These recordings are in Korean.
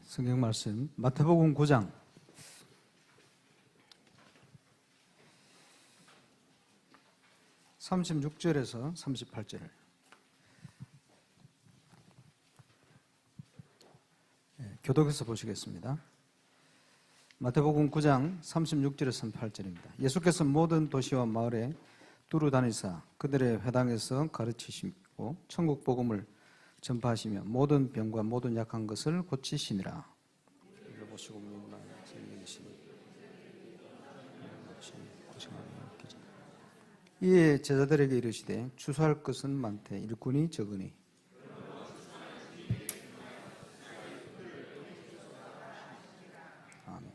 성경 말씀 마태복음 9장 36절에서 38절을 교독해서 보시겠습니다. 마태복음 9장 36절에서 38절입니다. 예수께서 모든 도시와 마을에 두루 다니사 그들의 회당에서 가르치시고 천국 복음을 전파하시며 모든 병과 모든 약한 것을 고치시니라. 보시고 이에 제자들에게 이르시되 추수할 것은 많되 일꾼이 적으니 아멘.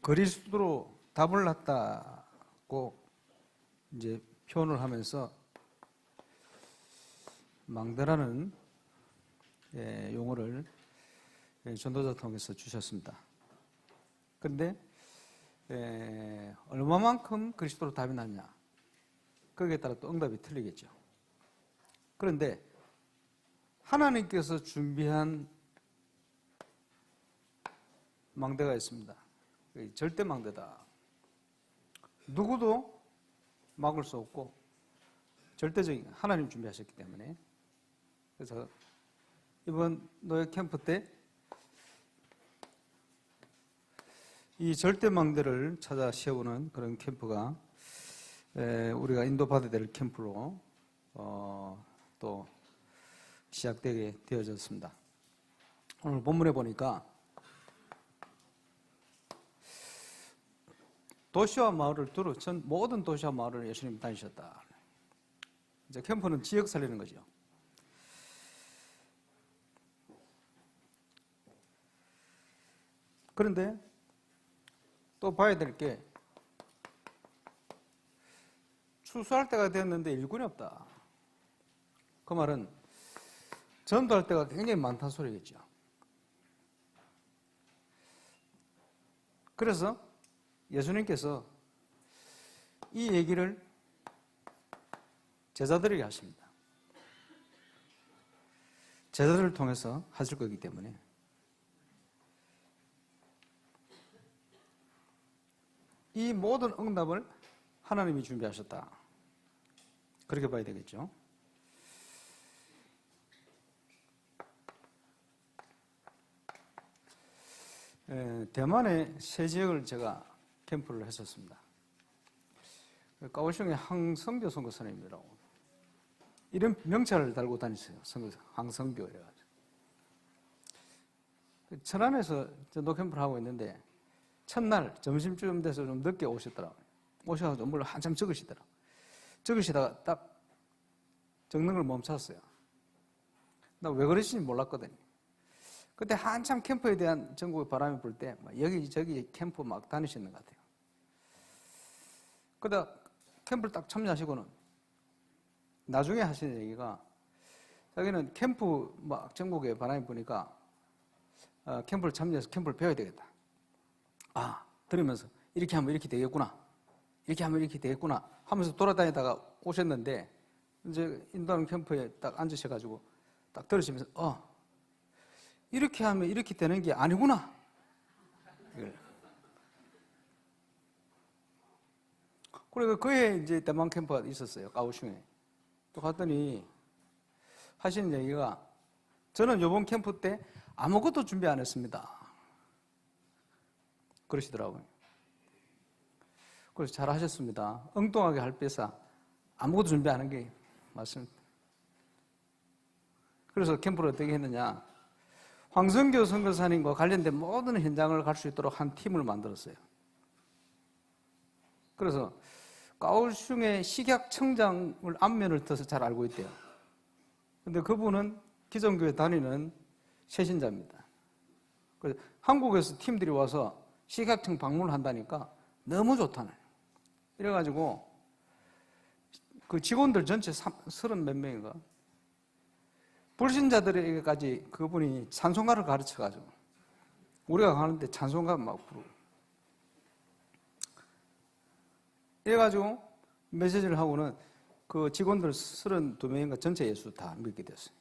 그리스도로 답을 났다고 이제 표현을 하면서 망대라는 용어를 전도자 통해서 주셨습니다. 그런데 얼마만큼 그리스도로 답이 났냐, 거기에 따라 또 응답이 틀리겠죠. 그런데 하나님께서 준비한 망대가 있습니다. 절대 망대다. 누구도 막을 수 없고 절대적인 하나님 준비하셨기 때문에. 그래서 이번 노예 캠프 때 이 절대망대를 찾아 세우는 그런 캠프가 우리가 인도받아야 될 캠프로 또 시작되게 되어졌습니다. 오늘 본문에 보니까 도시와 마을을 두루 모든 도시와 마을을 예수님이 다니셨다. 이제 캠프는 지역 살리는 거죠. 그런데 또 봐야 될 게 추수할 때가 됐는데 일꾼이 없다. 그 말은 전도할 때가 굉장히 많다는 소리겠죠. 그래서 예수님께서 이 얘기를 제자들에게 하십니다. 제자들을 통해서 하실 거기 때문에 이 모든 응답을 하나님이 준비하셨다. 그렇게 봐야 되겠죠. 대만의 세 지역을 제가 캠프를 했었습니다. 까오슝의 항성교 선교사님이라고 이런 명찰을 달고 다녔어요. 항성교 이래가지고. 천안에서 전도캠프를 하고 있는데 첫날 점심쯤 돼서 좀 늦게 오셨더라고요. 오셔가지고 뭘 한참 적으시더라고요. 적으시다가 딱 적는 걸 멈췄어요. 나 왜 그러시는지 몰랐거든요. 그때 한참 캠프에 대한 전국의 바람이 불 때 여기저기 캠프 막 다니시는 것 같아요. 그러다 캠프를 딱 참여하시고는 나중에 하시는 얘기가, 자기는 캠프 막 전국에 바람이 부니까 캠프를 참여해서 캠프를 배워야 되겠다. 들으면서 이렇게 하면 이렇게 되겠구나, 이렇게 하면 이렇게 되겠구나 하면서 돌아다니다가 오셨는데, 이제 인도하는 캠프에 딱 앉으셔가지고 딱 들으시면서 이렇게 하면 이렇게 되는 게 아니구나. 그리고 그해 이제 대만 캠프가 있었어요. 까오슝에. 또 갔더니 하시는 얘기가, 저는 이번 캠프 때 아무것도 준비 안 했습니다. 그러시더라고요. 그래서 잘 하셨습니다. 엉뚱하게 할 빼서 아무것도 준비 안 한 게 맞습니다. 그래서 캠프를 어떻게 했느냐, 황성교 선교사님과 관련된 모든 현장을 갈 수 있도록 한 팀을 만들었어요. 그래서 까오슝의 식약청장을 안면을 떠서 잘 알고 있대요. 근데 그분은 기존교회 다니는 세신자입니다. 그래서 한국에서 팀들이 와서 식약청 방문을 한다니까 너무 좋다네. 이래가지고 그 직원들 전체 30 몇 명인가, 불신자들에게까지 그분이 찬송가를 가르쳐가지고 우리가 가는데 찬송가 막 부르고 이래가지고 메시지를 하고는 그 직원들 32명인가 전체 예수 다 믿게 됐어요.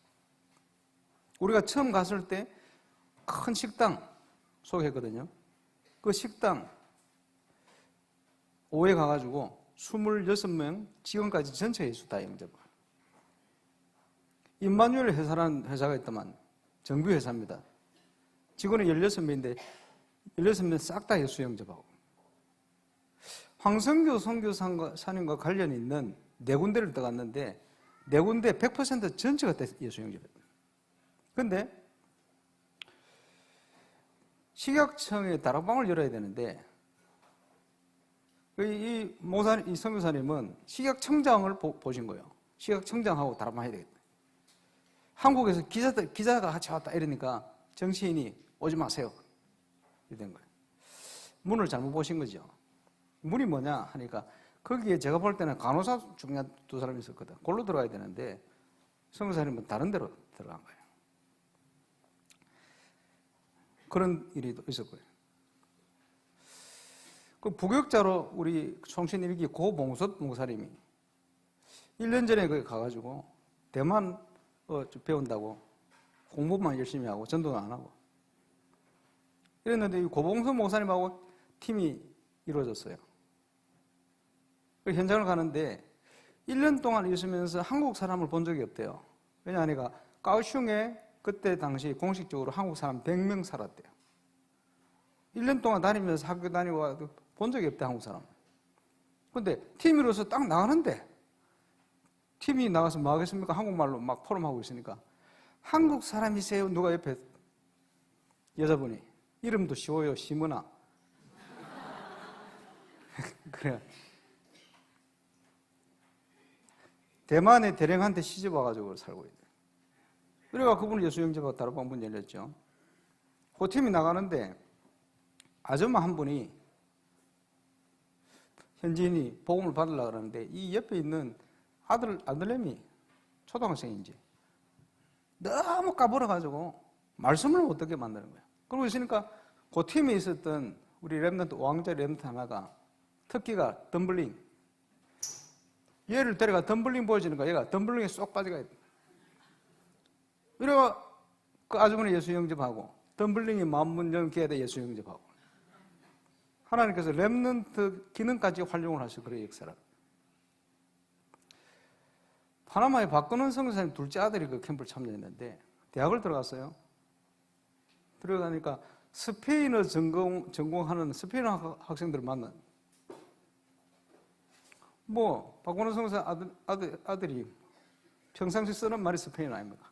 우리가 처음 갔을 때 큰 식당 소개했거든요. 그 식당 오후에 가가지고 26명 직원까지 전체 예수 다 영접을. 임마누엘 회사라는 회사가 있더만 정비 회사입니다. 직원이 16명인데 16명 싹 다 예수 영접하고, 황성교 선교사님과 관련이 있는 네 군데를 들어갔는데 네 군데 100% 전체가 예수 영접했다. 그런데 식약청에 다락방을 열어야 되는데 이 선교사님은 식약청장을 보신 거예요. 식약청장하고 다락방 해야 되겠다. 한국에서 기자가 같이 왔다 이러니까 정치인이 오지 마세요 이렇게 된 거예요. 문을 잘못 보신 거죠. 문이 뭐냐 하니까 거기에 제가 볼 때는 간호사 중요한 두 사람이 있었거든. 골로 들어가야 되는데 선교사님은 다른 데로 들어간 거예요. 그런 일이 있었고요. 그 부격자로 우리 총신일기 고봉섭 목사님이 1년 전에 거기 가가지고 대만 배운다고 공부만 열심히 하고 전도는 안 하고 이랬는데 이 고봉섭 목사님하고 팀이 이루어졌어요. 그 현장을 가는데 1년 동안 있으면서 한국 사람을 본 적이 없대요. 왜냐하니까 까오슝에 그때 당시 공식적으로 한국 사람 100명 살았대요. 1년 동안 다니면서 학교 다니고 본 적이 없대, 한국 사람. 근데 팀으로서 딱 나가는데 팀이 나가서 뭐 하겠습니까? 한국말로 막 포럼하고 있으니까 한국 사람이세요? 누가 옆에 여자분이 이름도 쉬워요, 심은아. 그래. 대만의 대령한테 시집 와가지고 살고 있대. 그래가 그분을 예수 영접하고 다락방 문 열렸죠. 그 팀이 나가는데 아줌마 한 분이 현지인이 복음을 받으려고 그러는데 이 옆에 있는 아들내미 초등학생인지 너무 까불어가지고 말씀을 못 듣게 만드는 거예요. 그러고 있으니까 그 팀에 있었던 우리 랩런트 왕자 랩런트 하나가 특기가 덤블링. 얘를 데려가 덤블링 보여주니까 얘가 덤블링에 쏙 빠져가 있다. 이래가 그 아주머니 예수 영접하고 덤블링이 마음문 연기에 대해 예수 영접하고 하나님께서 렘넌트 기능까지 활용을 하셔. 그런 역사를. 파나마의 박근원 선교사님 둘째 아들이 그 캠프를 참여했는데 대학을 들어갔어요. 들어가니까 스페인어 전공하는 스페인어 학생들을 만난. 뭐 박근원 선교사 아들이 평상시 쓰는 말이 스페인어 아닙니까?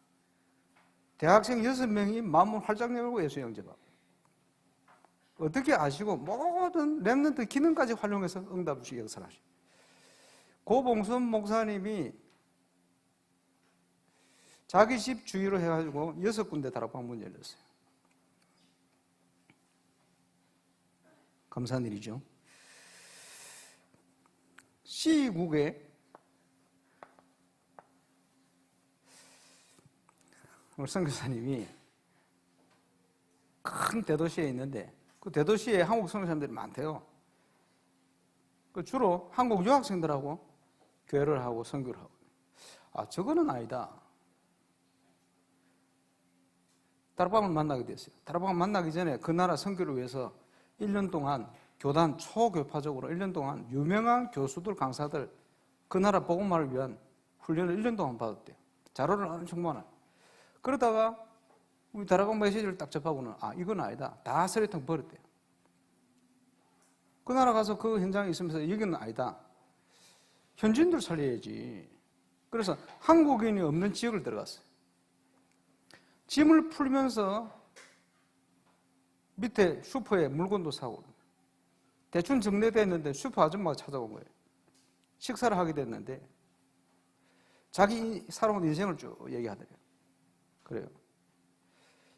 대학생 6명이 마음을 활짝 열고 예수 영접하고 어떻게 아시고 모든 렘넌트 기능까지 활용해서 응답주의 역사를 하시고 고봉선 목사님이 자기 집 주위로 해가지고 6군데 다락방 문 열렸어요. 감사한 일이죠. C국에 우리 선교사님이 큰 대도시에 있는데 그 대도시에 한국 선교사님들이 많대요. 그 주로 한국 유학생들하고 교회를 하고 선교를 하고. 아, 저거는 아니다. 다락방을 만나게 됐어요. 다락방을 만나기 전에 그 나라 선교를 위해서 1년 동안 교단 초교파적으로 1년 동안 유명한 교수들, 강사들 그 나라 복음화를 위한 훈련을 1년 동안 받았대요. 자료를 엄청 많아요. 그러다가 우리 다락방 메시지를 딱 접하고는 아, 이건 아니다. 다 서리통 버렸대요. 그 나라 가서 그 현장에 있으면서 여기는 아니다. 현지인들 살려야지. 그래서 한국인이 없는 지역을 들어갔어요. 짐을 풀면서 밑에 슈퍼에 물건도 사고 대충 정리되어 슈퍼 아줌마가 찾아온 거예요. 식사를 하게 됐는데 자기 살아온 인생을 쭉 얘기하더래요. 그래요.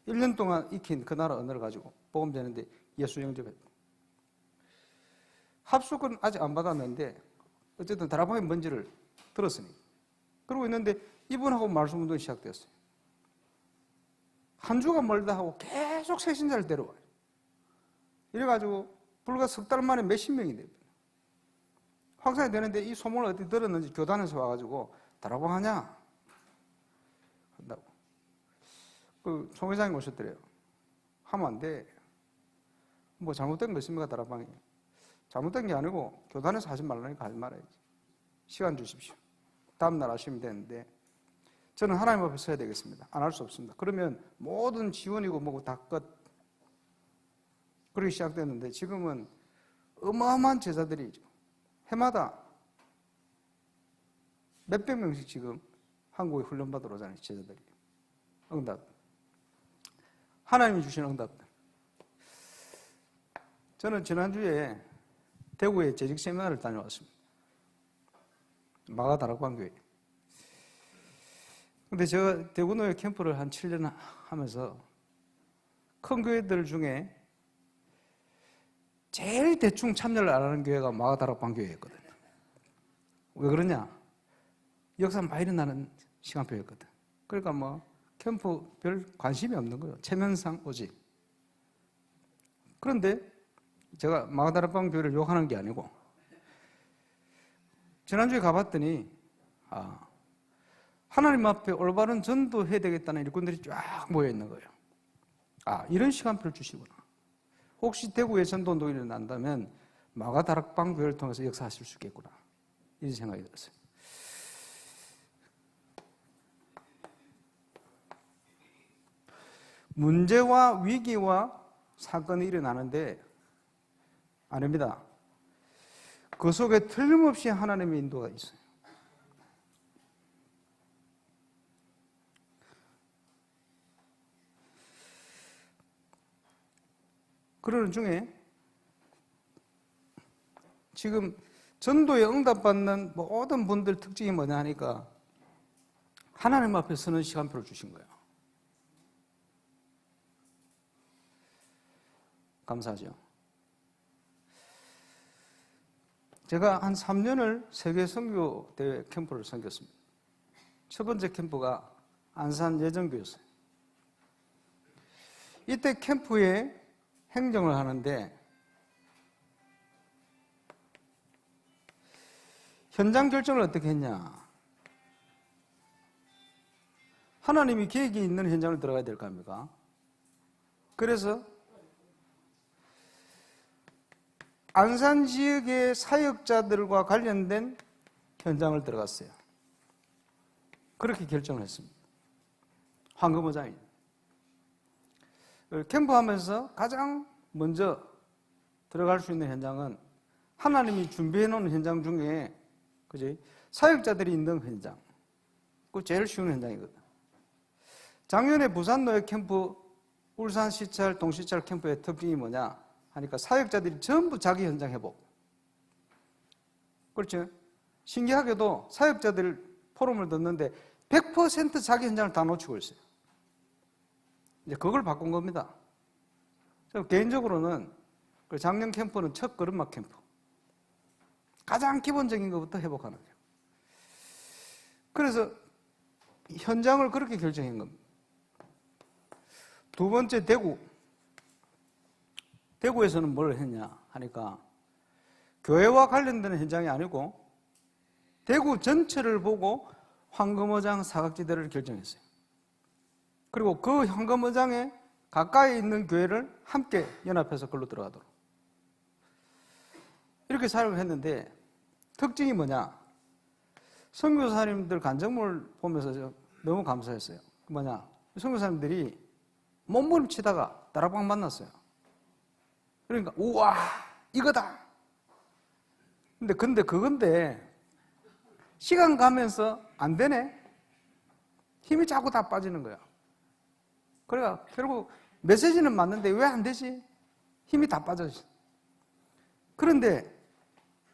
1년 동안 익힌 그 나라 언어를 가지고 복음 되는데 예수 영접했다. 합숙은 아직 안 받았는데 어쨌든 다락방의 뭔지를 들었으니 그러고 있는데 이분하고 말씀 운동이 시작됐어요. 한 주가 멀다 하고 계속 새신자를 데려와요. 이래가지고 불과 석 달 만에 몇십 명이 돼요. 확산이 되는데 이 소문을 어디 들었는지 교단에서 와가지고 다락방 하냐? 한다고. 그 총회장이 오셨더래요. 하면 안 돼. 뭐 잘못된 거 있습니까, 다락방에? 잘못된 게 아니고 교단에서 하지 말라니까 하지 말아야지. 시간 주십시오. 다음날 하시면 되는데 저는 하나님 앞에 서야 되겠습니다. 안 할 수 없습니다. 그러면 모든 지원이고 뭐고 다 끝. 그렇게 시작됐는데 지금은 어마어마한 제자들이 해마다 몇백 명씩 지금 한국에 훈련받으러 오잖아요. 제자들이. 응답. 하나님이 주신 응답들. 저는 지난주에 대구에 재직 세미나를 다녀왔습니다. 마가다락방교회. 근데 제가 대구노예 캠프를 한 7년 하면서 큰 교회들 중에 제일 대충 참여를 안 하는 교회가 마가다락방교회였거든요. 왜 그러냐? 역사 많이 일어나는 시간표였거든. 그러니까 뭐 캠프 별 관심이 없는 거예요. 체면상 오직. 그런데 제가 마가다락방 교회를 욕하는 게 아니고 지난주에 가봤더니 하나님 앞에 올바른 전도해야 되겠다는 일꾼들이 쫙 모여 있는 거예요. 이런 시간표를 주시구나. 혹시 대구에 전도운동이 일어난다면 마가다락방 교회를 통해서 역사하실 수 있겠구나. 이런 생각이 들었어요. 문제와 위기와 사건이 일어나는데 아닙니다. 그 속에 틀림없이 하나님의 인도가 있어요. 그러는 중에 지금 전도에 응답받는 모든 분들 특징이 뭐냐 하니까 하나님 앞에 서는 시간표를 주신 거예요. 감사하죠. 제가 한 3년을 세계 선교 대회 캠프를 섬겼습니다. 첫 번째 캠프가 안산 예정교였어요. 이때 캠프에 행정을 하는데 현장 결정을 어떻게 했냐? 하나님이 계획이 있는 현장을 들어가야 될 거 아닙니까? 그래서 안산 지역의 사역자들과 관련된 현장을 들어갔어요. 그렇게 결정을 했습니다. 황금어장이. 캠프하면서 가장 먼저 들어갈 수 있는 현장은 하나님이 준비해 놓은 현장 중에 그지? 사역자들이 있는 현장. 그 제일 쉬운 현장이거든. 작년에 부산 노예 캠프, 울산 시찰, 동시찰 캠프의 특징이 뭐냐 하니까 사역자들이 전부 자기 현장 회복. 그렇죠? 신기하게도 사역자들 포럼을 듣는데 100% 자기 현장을 다 놓치고 있어요. 이제 그걸 바꾼 겁니다. 개인적으로는 작년 캠프는 첫 걸음마 캠프. 가장 기본적인 것부터 회복하는 거예요. 그래서 현장을 그렇게 결정한 겁니다. 두 번째 대구. 대구에서는 뭘 했냐 하니까 교회와 관련된 현장이 아니고 대구 전체를 보고 황금어장 사각지대를 결정했어요. 그리고 그 황금어장에 가까이 있는 교회를 함께 연합해서 그걸로 들어가도록 이렇게 사역을 했는데 특징이 뭐냐? 선교사님들 간증물 보면서 너무 감사했어요. 뭐냐? 선교사님들이 몸부림치다가 다락방 만났어요. 그러니까 우와 이거다. 근데 그건데 시간 가면서 안 되네. 힘이 자꾸 다 빠지는 거야. 그러니까 결국 메시지는 맞는데 왜 안 되지? 힘이 다 빠져지. 그런데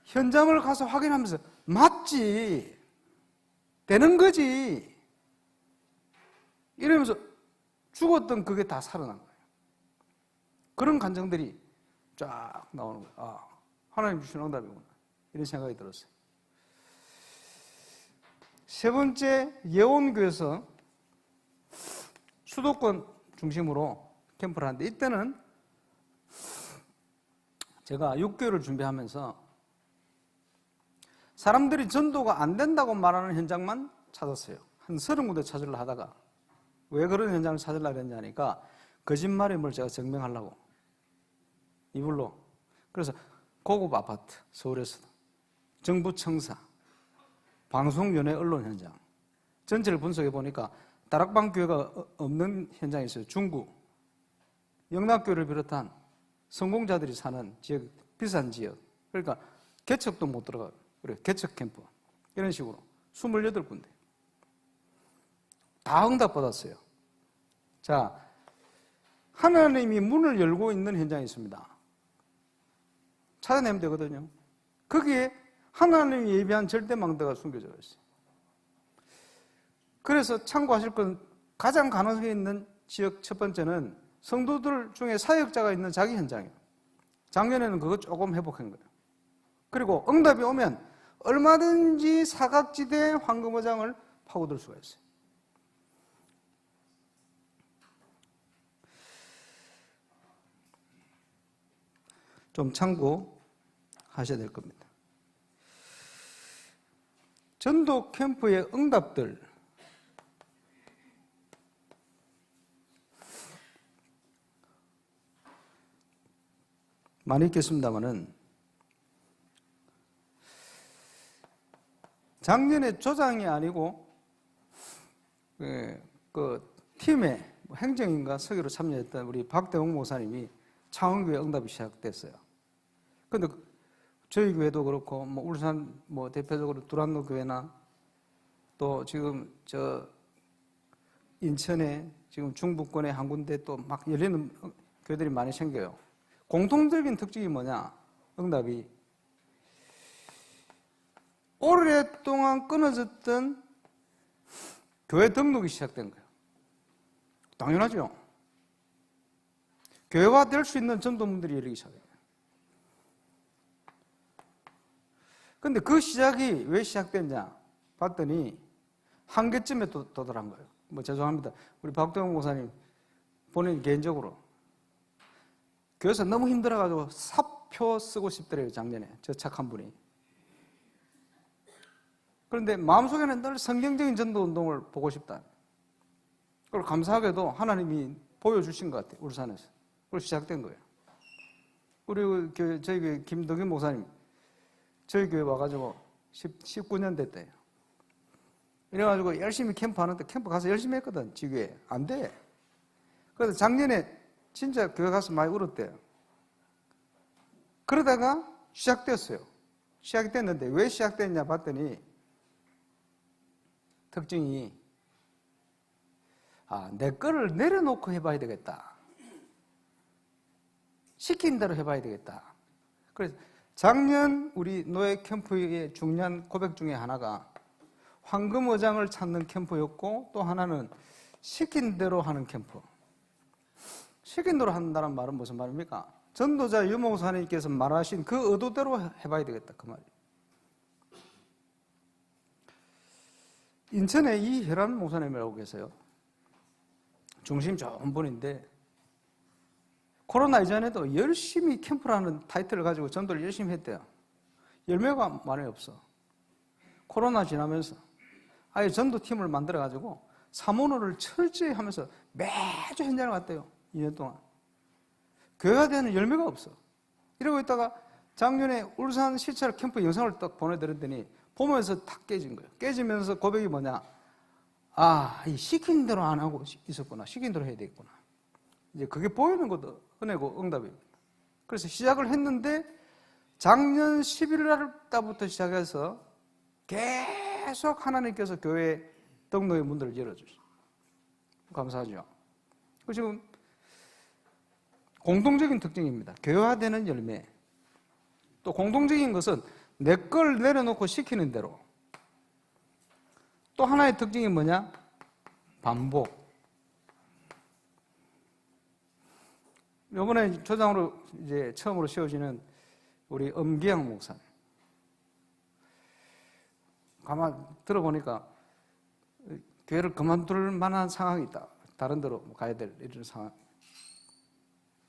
현장을 가서 확인하면서 맞지, 되는 거지 이러면서 죽었던 그게 다 살아난 거예요. 그런 감정들이 쫙 나오는 거예요. 하나님 주신 응답이구나 이런 생각이 들었어요. 세 번째, 예원교에서 수도권 중심으로 캠프를 하는데 이때는 제가 6개월을 준비하면서 사람들이 전도가 안 된다고 말하는 현장만 찾았어요. 한 30군데 찾으려 하다가 왜 그런 현장을 찾으려고 했냐니까 거짓말임을 제가 증명하려고 이불로. 그래서 고급 아파트 서울에서도 정부 청사, 방송연예 언론 현장 전체를 분석해 보니까 다락방 교회가 없는 현장이 있어요. 중구, 영락교회를 비롯한 성공자들이 사는 지역, 비싼 지역. 그러니까 개척도 못 들어가요. 그래, 개척 캠프. 이런 식으로 28군데. 다 응답받았어요. 자, 하나님이 문을 열고 있는 현장이 있습니다. 찾아내면 되거든요. 거기에 하나님이 예비한 절대망대가 숨겨져 있어요. 그래서 참고하실 건 가장 가능성이 있는 지역 첫 번째는 성도들 중에 사역자가 있는 자기 현장이에요. 작년에는 그거 조금 회복한 거예요. 그리고 응답이 오면 얼마든지 사각지대 황금어장을 파고들 수가 있어요. 좀 참고하셔야 될 겁니다. 전도 캠프의 응답들. 많이 있겠습니다만은 작년에 조장이 아니고 그 팀의 행정인가 서기로 참여했던 우리 박대웅 목사님이 창원교회 응답이 시작됐어요. 근데 저희 교회도 그렇고 뭐 울산 뭐 대표적으로 두란노 교회나 또 지금 저 인천에 지금 중부권에 한 군데 또 막 열리는 교회들이 많이 생겨요. 공통적인 특징이 뭐냐? 응답이 오랫동안 끊어졌던 교회 등록이 시작된 거예요. 당연하죠. 교회화 될 수 있는 전도문들이 열리기 시작해요. 근데 그 시작이 왜 시작됐냐 봤더니 한계쯤에 도달한 거예요. 뭐 죄송합니다. 우리 박동영 목사님 본인 개인적으로 교회에서 너무 힘들어가지고 사표 쓰고 싶더래요. 작년에 저 착한 분이. 그런데 마음속에는 늘 성경적인 전도 운동을 보고 싶다. 그걸 감사하게도 하나님이 보여주신 것 같아요. 울산에서. 그걸 시작된 거예요. 우리 저희 교회 김덕인 목사님 저희 교회 와가지고 19년 됐대요. 이래가지고 열심히 캠프 하는데 캠프 가서 열심히 했거든. 지교에. 안 돼. 그래서 작년에 진짜 교회 가서 많이 울었대요. 그러다가 시작됐어요. 시작이 됐는데 왜 시작됐냐 봤더니 특징이 내 거를 내려놓고 해봐야 되겠다. 시킨 대로 해봐야 되겠다. 그래서 작년 우리 노예 캠프의 중요한 고백 중에 하나가 황금어장을 찾는 캠프였고 또 하나는 시킨 대로 하는 캠프. 시킨 대로 한다는 말은 무슨 말입니까? 전도자 유목사님께서 말하신 그 의도대로 해봐야 되겠다 그 말이에요. 인천에 이혜란 목사님이라고 계세요. 중심 좋은 분인데 코로나 이전에도 열심히 캠프라는 타이틀을 가지고 전도를 열심히 했대요. 열매가 많이 없어. 코로나 지나면서 아예 전도팀을 만들어가지고 사모노를 철저히 하면서 매주 현장을 갔대요. 2년 동안. 교회가 되는 열매가 없어. 이러고 있다가 작년에 울산 시찰 캠프 영상을 딱 보내드렸더니 보면서 탁 깨진 거예요. 깨지면서 고백이 뭐냐? 이 시킨 대로 안 하고 있었구나. 시킨 대로 해야 되겠구나. 이제 그게 보이는 것도 은혜고 응답입니다. 그래서 시작을 했는데 작년 11월 달부터 시작해서 계속 하나님께서 교회 등록의 문들을 열어주시죠. 감사하죠. 지금 공통적인 특징입니다. 교회화되는 열매. 또 공통적인 것은 내 걸 내려놓고 시키는 대로. 또 하나의 특징이 뭐냐? 반복. 이번에 조장으로 이제 처음으로 세워지는 우리 엄기양 목사님. 가만 들어보니까 교회를 그만둘 만한 상황이 있다. 다른 데로 가야 될 이런 상황.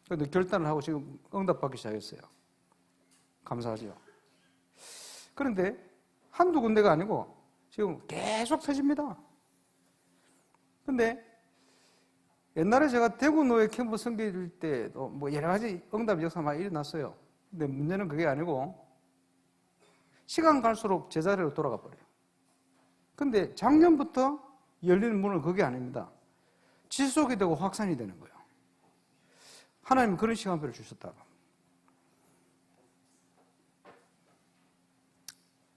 그런데 결단을 하고 지금 응답받기 시작했어요. 감사하죠. 그런데 한두 군데가 아니고 지금 계속 터집니다. 그런데 옛날에 제가 대구노예 캠프 섬길 때도 뭐 여러 가지 응답 역사가 많이 일어났어요. 근데 문제는 그게 아니고 시간 갈수록 제자리로 돌아가 버려요. 근데 작년부터 열리는 문은 그게 아닙니다. 지속이 되고 확산이 되는 거예요. 하나님은 그런 시간표를 주셨다고.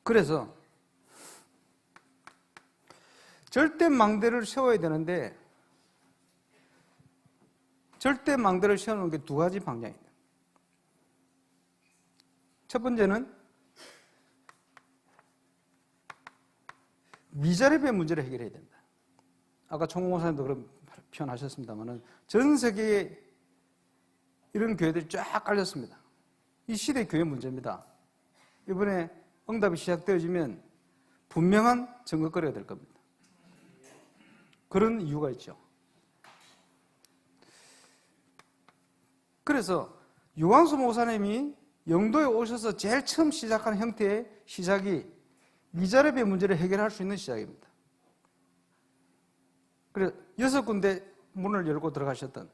그래서 절대 망대를 세워야 되는데 절대 망대를 세우는 게 두 가지 방향입니다. 첫 번째는 미자립의 문제를 해결해야 된다. 아까 총무사님도 그런 표현하셨습니다만은 전 세계에 이런 교회들이 쫙 깔렸습니다. 이 시대 교회 문제입니다. 이번에 응답이 시작되어지면 분명한 증거거리가 될 겁니다. 그런 이유가 있죠. 그래서 유광수 목사님이 영도에 오셔서 제일 처음 시작한 형태의 시작이 미자립의 문제를 해결할 수 있는 시작입니다. 그래서 6군데 문을 열고 들어가셨던,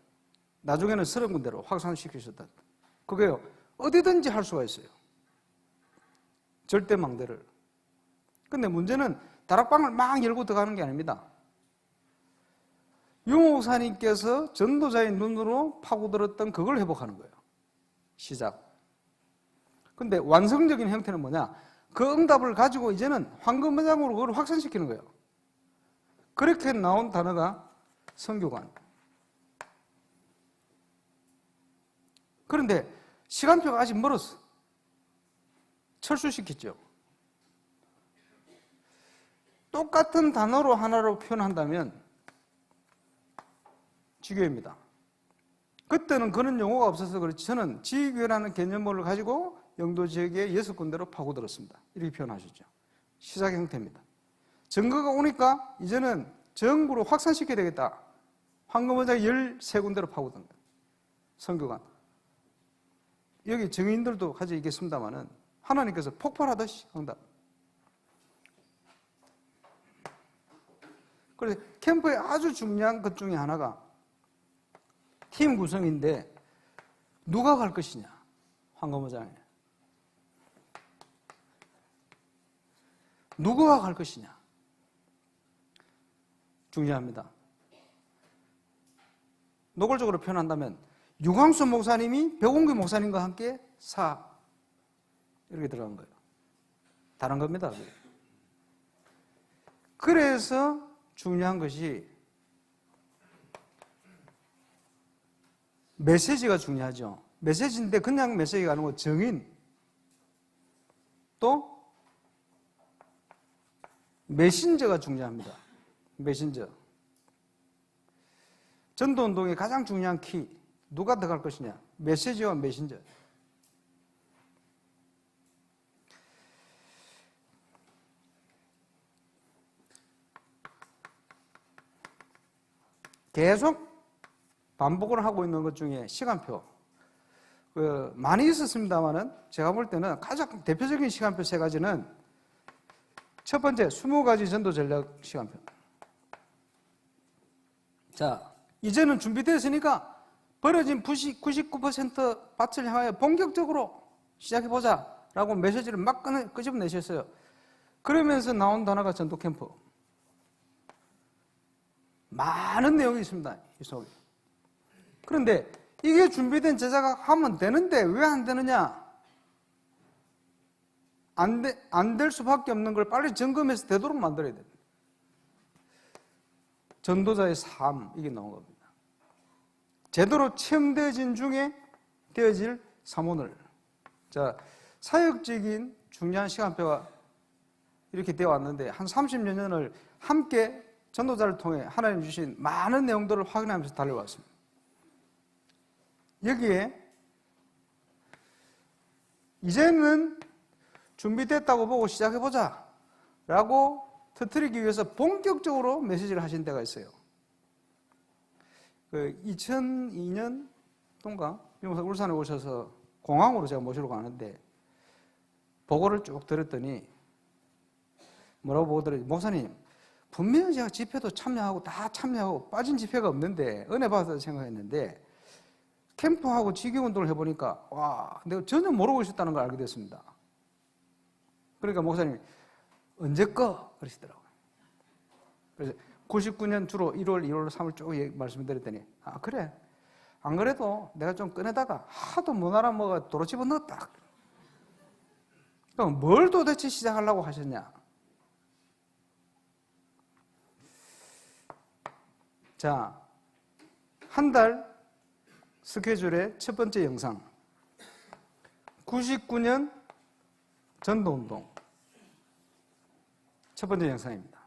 나중에는 30군데로 확산시키셨던, 그게요, 어디든지 할 수가 있어요. 절대 망대를. 근데 문제는 다락방을 막 열고 들어가는 게 아닙니다. 유 목사님께서 전도자의 눈으로 파고들었던 그걸 회복하는 거예요. 시작. 근데 완성적인 형태는 뭐냐? 그 응답을 가지고 이제는 황금문장으로 그걸 확산시키는 거예요. 그렇게 나온 단어가 선교관. 그런데 시간표가 아직 멀었어. 철수시켰죠. 똑같은 단어로 하나로 표현한다면 지교회입니다. 그때는 그런 용어가 없어서 그렇지 저는 지교회라는 개념을 가지고 영도 지역에 6군데로 파고들었습니다. 이렇게 표현하셨죠. 시작 형태입니다. 증거가 오니까 이제는 전국으로 확산시켜야 되겠다. 황금원장 13군데로 파고든 거예요. 선교관. 여기 증인들도 가지고 있겠습니다만은 하나님께서 폭발하듯이 응답. 그래서 캠프의 아주 중요한 것 중에 하나가 팀 구성인데 누가 갈 것이냐? 황금어장에. 누구가 갈 것이냐? 중요합니다. 노골적으로 표현한다면 유광수 목사님이 백운기 목사님과 함께 이렇게 들어간 거예요. 다른 겁니다. 그래서 중요한 것이 메시지가 중요하죠. 메시지인데 그냥 메시지가 아니고 정인, 또 메신저가 중요합니다. 메신저. 전도운동의 가장 중요한 키, 누가 들어갈 것이냐? 메시지와 메신저. 계속 반복을 하고 있는 것 중에 시간표. 많이 있었습니다만은 제가 볼 때는 가장 대표적인 시간표 3가지는 첫 번째, 20가지 전도 전략 시간표. 자, 이제는 준비되었으니까 버려진 99% 밭을 향하여 본격적으로 시작해보자 라고 메시지를 막 끄집어내셨어요. 그러면서 나온 단어가 전도 캠프. 많은 내용이 있습니다. 이 속에. 그런데 이게 준비된 제자가 하면 되는데 왜 안 되느냐? 안 될 수밖에 없는 걸 빨리 점검해서 되도록 만들어야 됩니다. 전도자의 삶, 이게 나온 겁니다. 제대로 체험되어진 중에 되어질 사모늘. 자, 사역적인 중요한 시간표가 이렇게 되어 왔는데 한 30여 년을 함께 전도자를 통해 하나님 주신 많은 내용들을 확인하면서 달려왔습니다. 여기에 이제는 준비됐다고 보고 시작해보자 라고 터뜨리기 위해서 본격적으로 메시지를 하신 데가 있어요. 2002년 동가 울산에 오셔서 공항으로 제가 모시러 가는데 보고를 쭉 들었더니 뭐라고 보고 들었지? 목사님, 분명히 제가 집회도 참여하고 다 참여하고 빠진 집회가 없는데 은혜 받았다 생각했는데 캠프하고 지교운동을 해보니까 와, 내가 전혀 모르고 있었다는 걸 알게 됐습니다. 그러니까 목사님이 언제 꺼? 그러시더라고요. 그래서 99년 주로 1월, 2월, 3월 쭉 말씀드렸더니 아 그래? 안 그래도 내가 좀 꺼내다가 하도 못 알아먹어 도로 집어넣었다. 그럼 뭘 도대체 시작하려고 하셨냐? 자, 한 달 스케줄의 첫 번째 영상 99년 전도운동 첫 번째 영상입니다.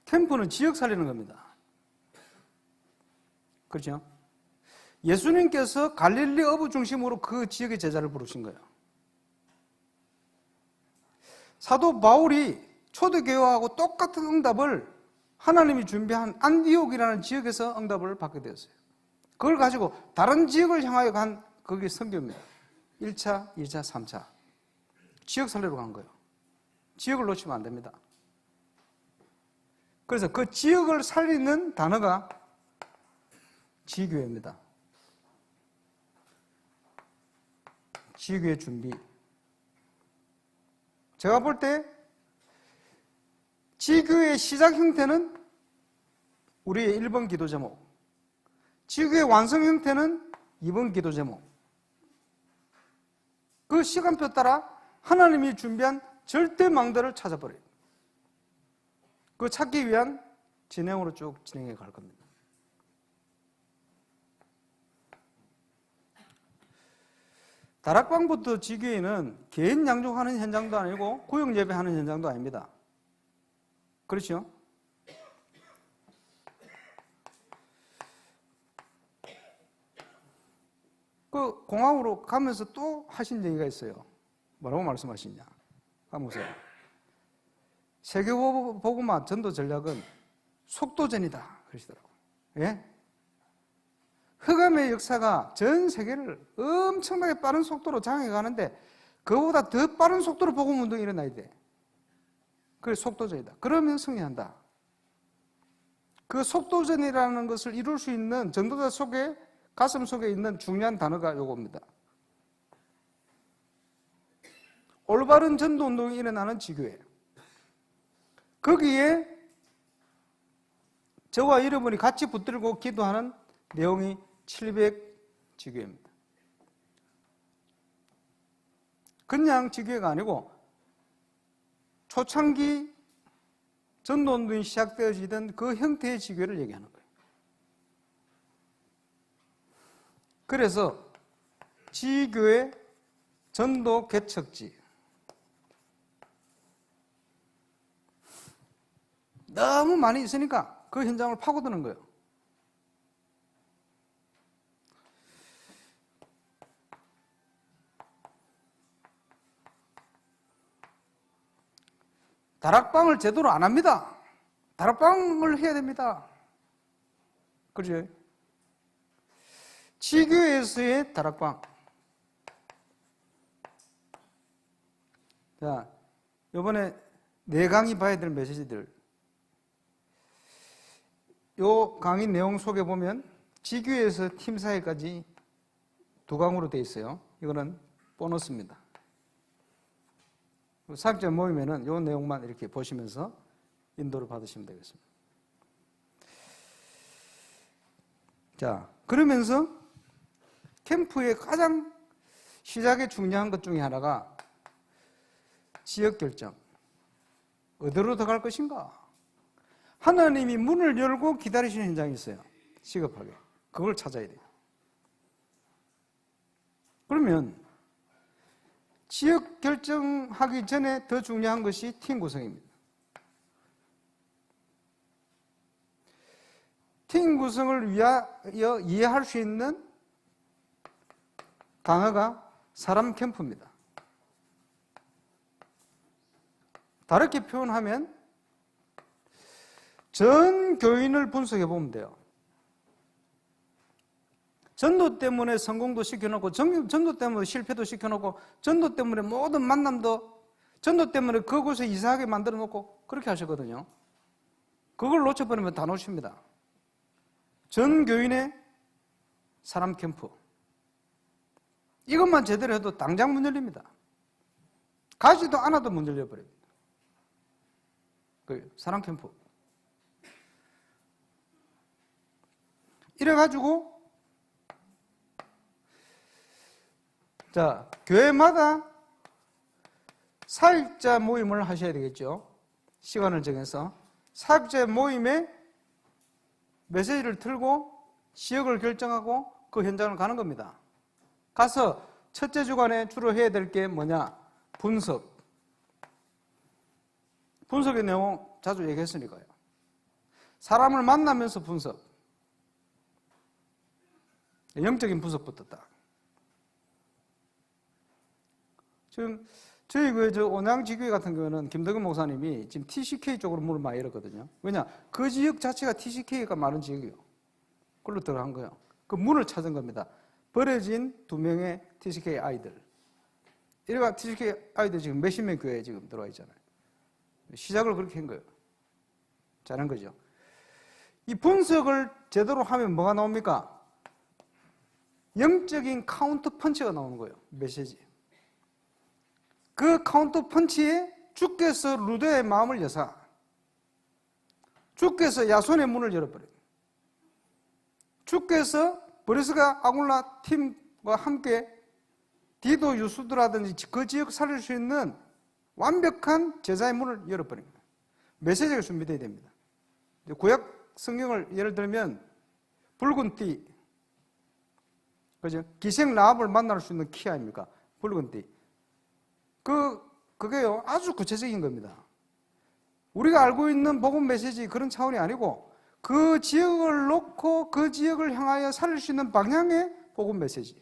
캠프는 지역 살리는 겁니다. 그렇죠? 예수님께서 갈릴리 어부 중심으로 그 지역의 제자를 부르신 거예요. 사도 바울이 초대교회하고 똑같은 응답을 하나님이 준비한 안디옥이라는 지역에서 응답을 받게 되었어요. 그걸 가지고 다른 지역을 향하여 간 그게 선교입니다. 1차, 2차, 3차. 지역 살리러 간 거예요. 지역을 놓치면 안 됩니다. 그래서 그 지역을 살리는 단어가 지교회입니다. 지교회 준비. 제가 볼 때 지교회의 시작 형태는 우리의 1번 기도 제목, 지교회의 완성 형태는 2번 기도 제목. 그 시간표 따라 하나님이 준비한 절대망대를 찾아버려요. 그 찾기 위한 진행으로 쭉 진행해 갈 겁니다. 다락방부터 지교회는 개인 양육하는 현장도 아니고 구역 예배하는 현장도 아닙니다. 그렇죠? 그 공항으로 가면서 또 하신 얘기가 있어요. 뭐라고 말씀하시냐? 한번 보세요. 세계복음화 전도 전략은 속도전이다 그러시더라고요. 예? 흑암의 역사가 전 세계를 엄청나게 빠른 속도로 장해 가는데 그보다 더 빠른 속도로 복음 운동이 일어나야 돼. 그게 속도전이다. 그러면 승리한다. 그 속도전이라는 것을 이룰 수 있는 전도자 속에 가슴 속에 있는 중요한 단어가 요겁니다. 올바른 전도 운동이 일어나는 지교회. 거기에 저와 여러분이 같이 붙들고 기도하는 내용이 700 지교회입니다. 그냥 지교회가 아니고 초창기 전도운동이 시작되어지던 그 형태의 지교회를 얘기하는 거예요. 그래서 지교회 전도 개척지. 너무 많이 있으니까 그 현장을 파고드는 거예요. 다락방을 제대로 안 합니다. 다락방을 해야 됩니다. 그죠? 지교회에서의 다락방. 자, 이번에 4강의 봐야 될 메시지들. 요 강의 내용 속에 보면 지교회에서 팀사회까지 2강으로 되어 있어요. 이거는 보너스입니다. 사역자 모임에는 이 내용만 이렇게 보시면서 인도를 받으시면 되겠습니다. 자, 그러면서 캠프의 가장 시작에 중요한 것 중에 하나가 지역 결정. 어디로 더 갈 것인가? 하나님이 문을 열고 기다리시는 현장이 있어요. 시급하게. 그걸 찾아야 돼요. 그러면 지역 결정하기 전에 더 중요한 것이 팀 구성입니다. 팀 구성을 위하여 이해할 수 있는 단어가 사람 캠프입니다. 다르게 표현하면 전 교인을 분석해 보면 돼요. 전도 때문에 성공도 시켜놓고 전도 때문에 실패도 시켜놓고 전도 때문에 모든 만남도 전도 때문에 그곳에 이상하게 만들어 놓고 그렇게 하셨거든요. 그걸 놓쳐버리면 다 놓칩니다. 전 교인의 사람 캠프. 이것만 제대로 해도 당장 문 열립니다. 가지도 않아도 문 열려버립니다. 그 사람 캠프. 이래가지고 자, 교회마다 사역자 모임을 하셔야 되겠죠. 시간을 정해서 사역자 모임에 메시지를 틀고 지역을 결정하고 그 현장을 가는 겁니다. 가서 첫째 주간에 주로 해야 될 게 뭐냐? 분석. 분석의 내용 자주 얘기했으니까요. 사람을 만나면서 분석. 영적인 분석부터 딱. 지금 저희 온양지교회 같은 경우는 김덕은 목사님이 지금 TCK 쪽으로 문을 많이 열었거든요. 왜냐? 그 지역 자체가 TCK가 많은 지역이에요. 그걸로 들어간 거예요. 그 문을 찾은 겁니다. 버려진 2명의 TCK 아이들. 이래가 TCK 아이들 지금 몇십 명 교회에 지금 들어와 있잖아요. 시작을 그렇게 한 거예요. 잘한 거죠. 이 분석을 제대로 하면 뭐가 나옵니까? 영적인 카운터 펀치가 나오는 거예요. 메시지. 그 카운터 펀치에 주께서 루드의 마음을 여사 주께서 야손의 문을 열어버려요. 주께서 브레스가 아굴라 팀과 함께 디도 유수드라든지 그 지역 살릴 수 있는 완벽한 제자의 문을 열어버립니다. 메시지가 준비되어야 됩니다. 구약 성경을 예를 들면 붉은 띠, 그죠? 기생 라합을 만날 수 있는 키 아닙니까? 붉은 띠. 그게요, 아주 구체적인 겁니다. 우리가 알고 있는 복음 메시지 그런 차원이 아니고 그 지역을 놓고 그 지역을 향하여 살릴 수 있는 방향의 복음 메시지.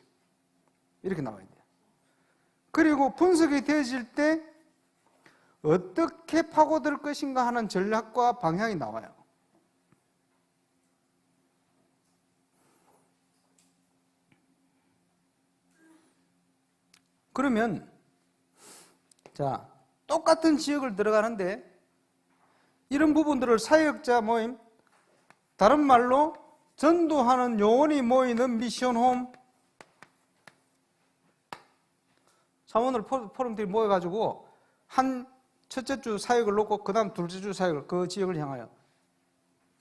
이렇게 나와야 돼요. 그리고 분석이 되어질 때 어떻게 파고들 것인가 하는 전략과 방향이 나와요. 그러면 자, 똑같은 지역을 들어가는데 이런 부분들을 사역자 모임, 다른 말로 전도하는 요원이 모이는 미션홈 사원들 포럼들이 모여가지고 한 첫째 주 사역을 놓고 그 다음 둘째 주 사역을 그 지역을 향하여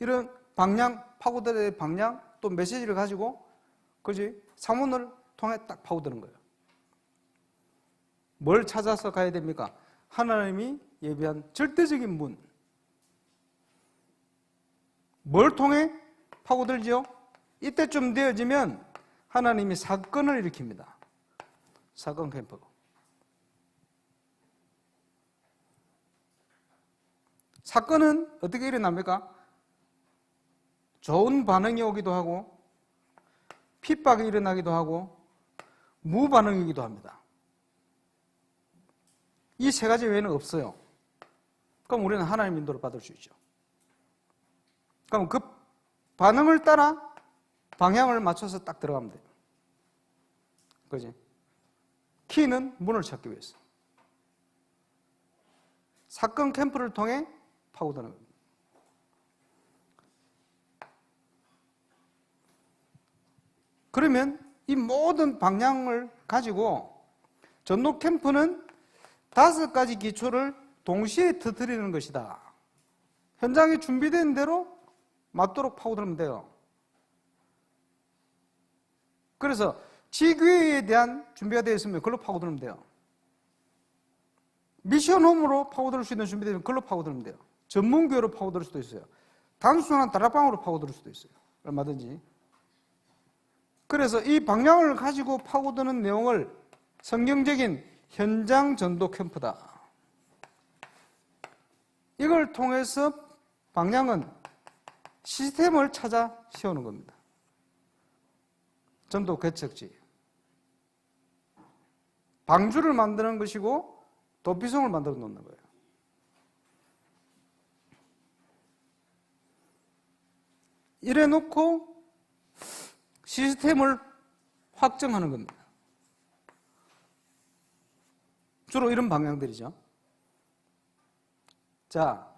이런 방향, 파고들의 방향 또 메시지를 가지고 그지 사원을 통해 딱 파고드는 거예요. 뭘 찾아서 가야 됩니까? 하나님이 예비한 절대적인 문. 뭘 통해 파고들지요? 이때쯤 되어지면 하나님이 사건을 일으킵니다. 사건 캠프. 사건은 어떻게 일어납니까? 좋은 반응이 오기도 하고 핍박이 일어나기도 하고 무반응이기도 합니다. 이 세 가지 외에는 없어요. 그럼 우리는 하나님 인도를 받을 수 있죠. 그럼 그 반응을 따라 방향을 맞춰서 딱 들어가면 돼요. 그지? 키는 문을 찾기 위해서. 사건 캠프를 통해 파고드는 겁니다. 그러면 이 모든 방향을 가지고 전도 캠프는 5가지 기초를 동시에 터뜨리는 것이다. 현장에 준비된 대로 맞도록 파고들면 돼요. 그래서 지교회에 대한 준비가 되어 있으면 그걸로 파고들면 돼요. 미션홈으로 파고들 수 있는 준비되면 그걸로 파고들면 돼요. 전문교회로 파고들 수도 있어요. 단순한 다락방으로 파고들 수도 있어요. 얼마든지. 그래서 이 방향을 가지고 파고드는 내용을 성경적인 현장 전도 캠프다. 이걸 통해서 방향은 시스템을 찾아 세우는 겁니다. 전도 개척지. 방주를 만드는 것이고 도피성을 만들어 놓는 거예요. 이래 놓고 시스템을 확정하는 겁니다. 주로 이런 방향들이죠. 자,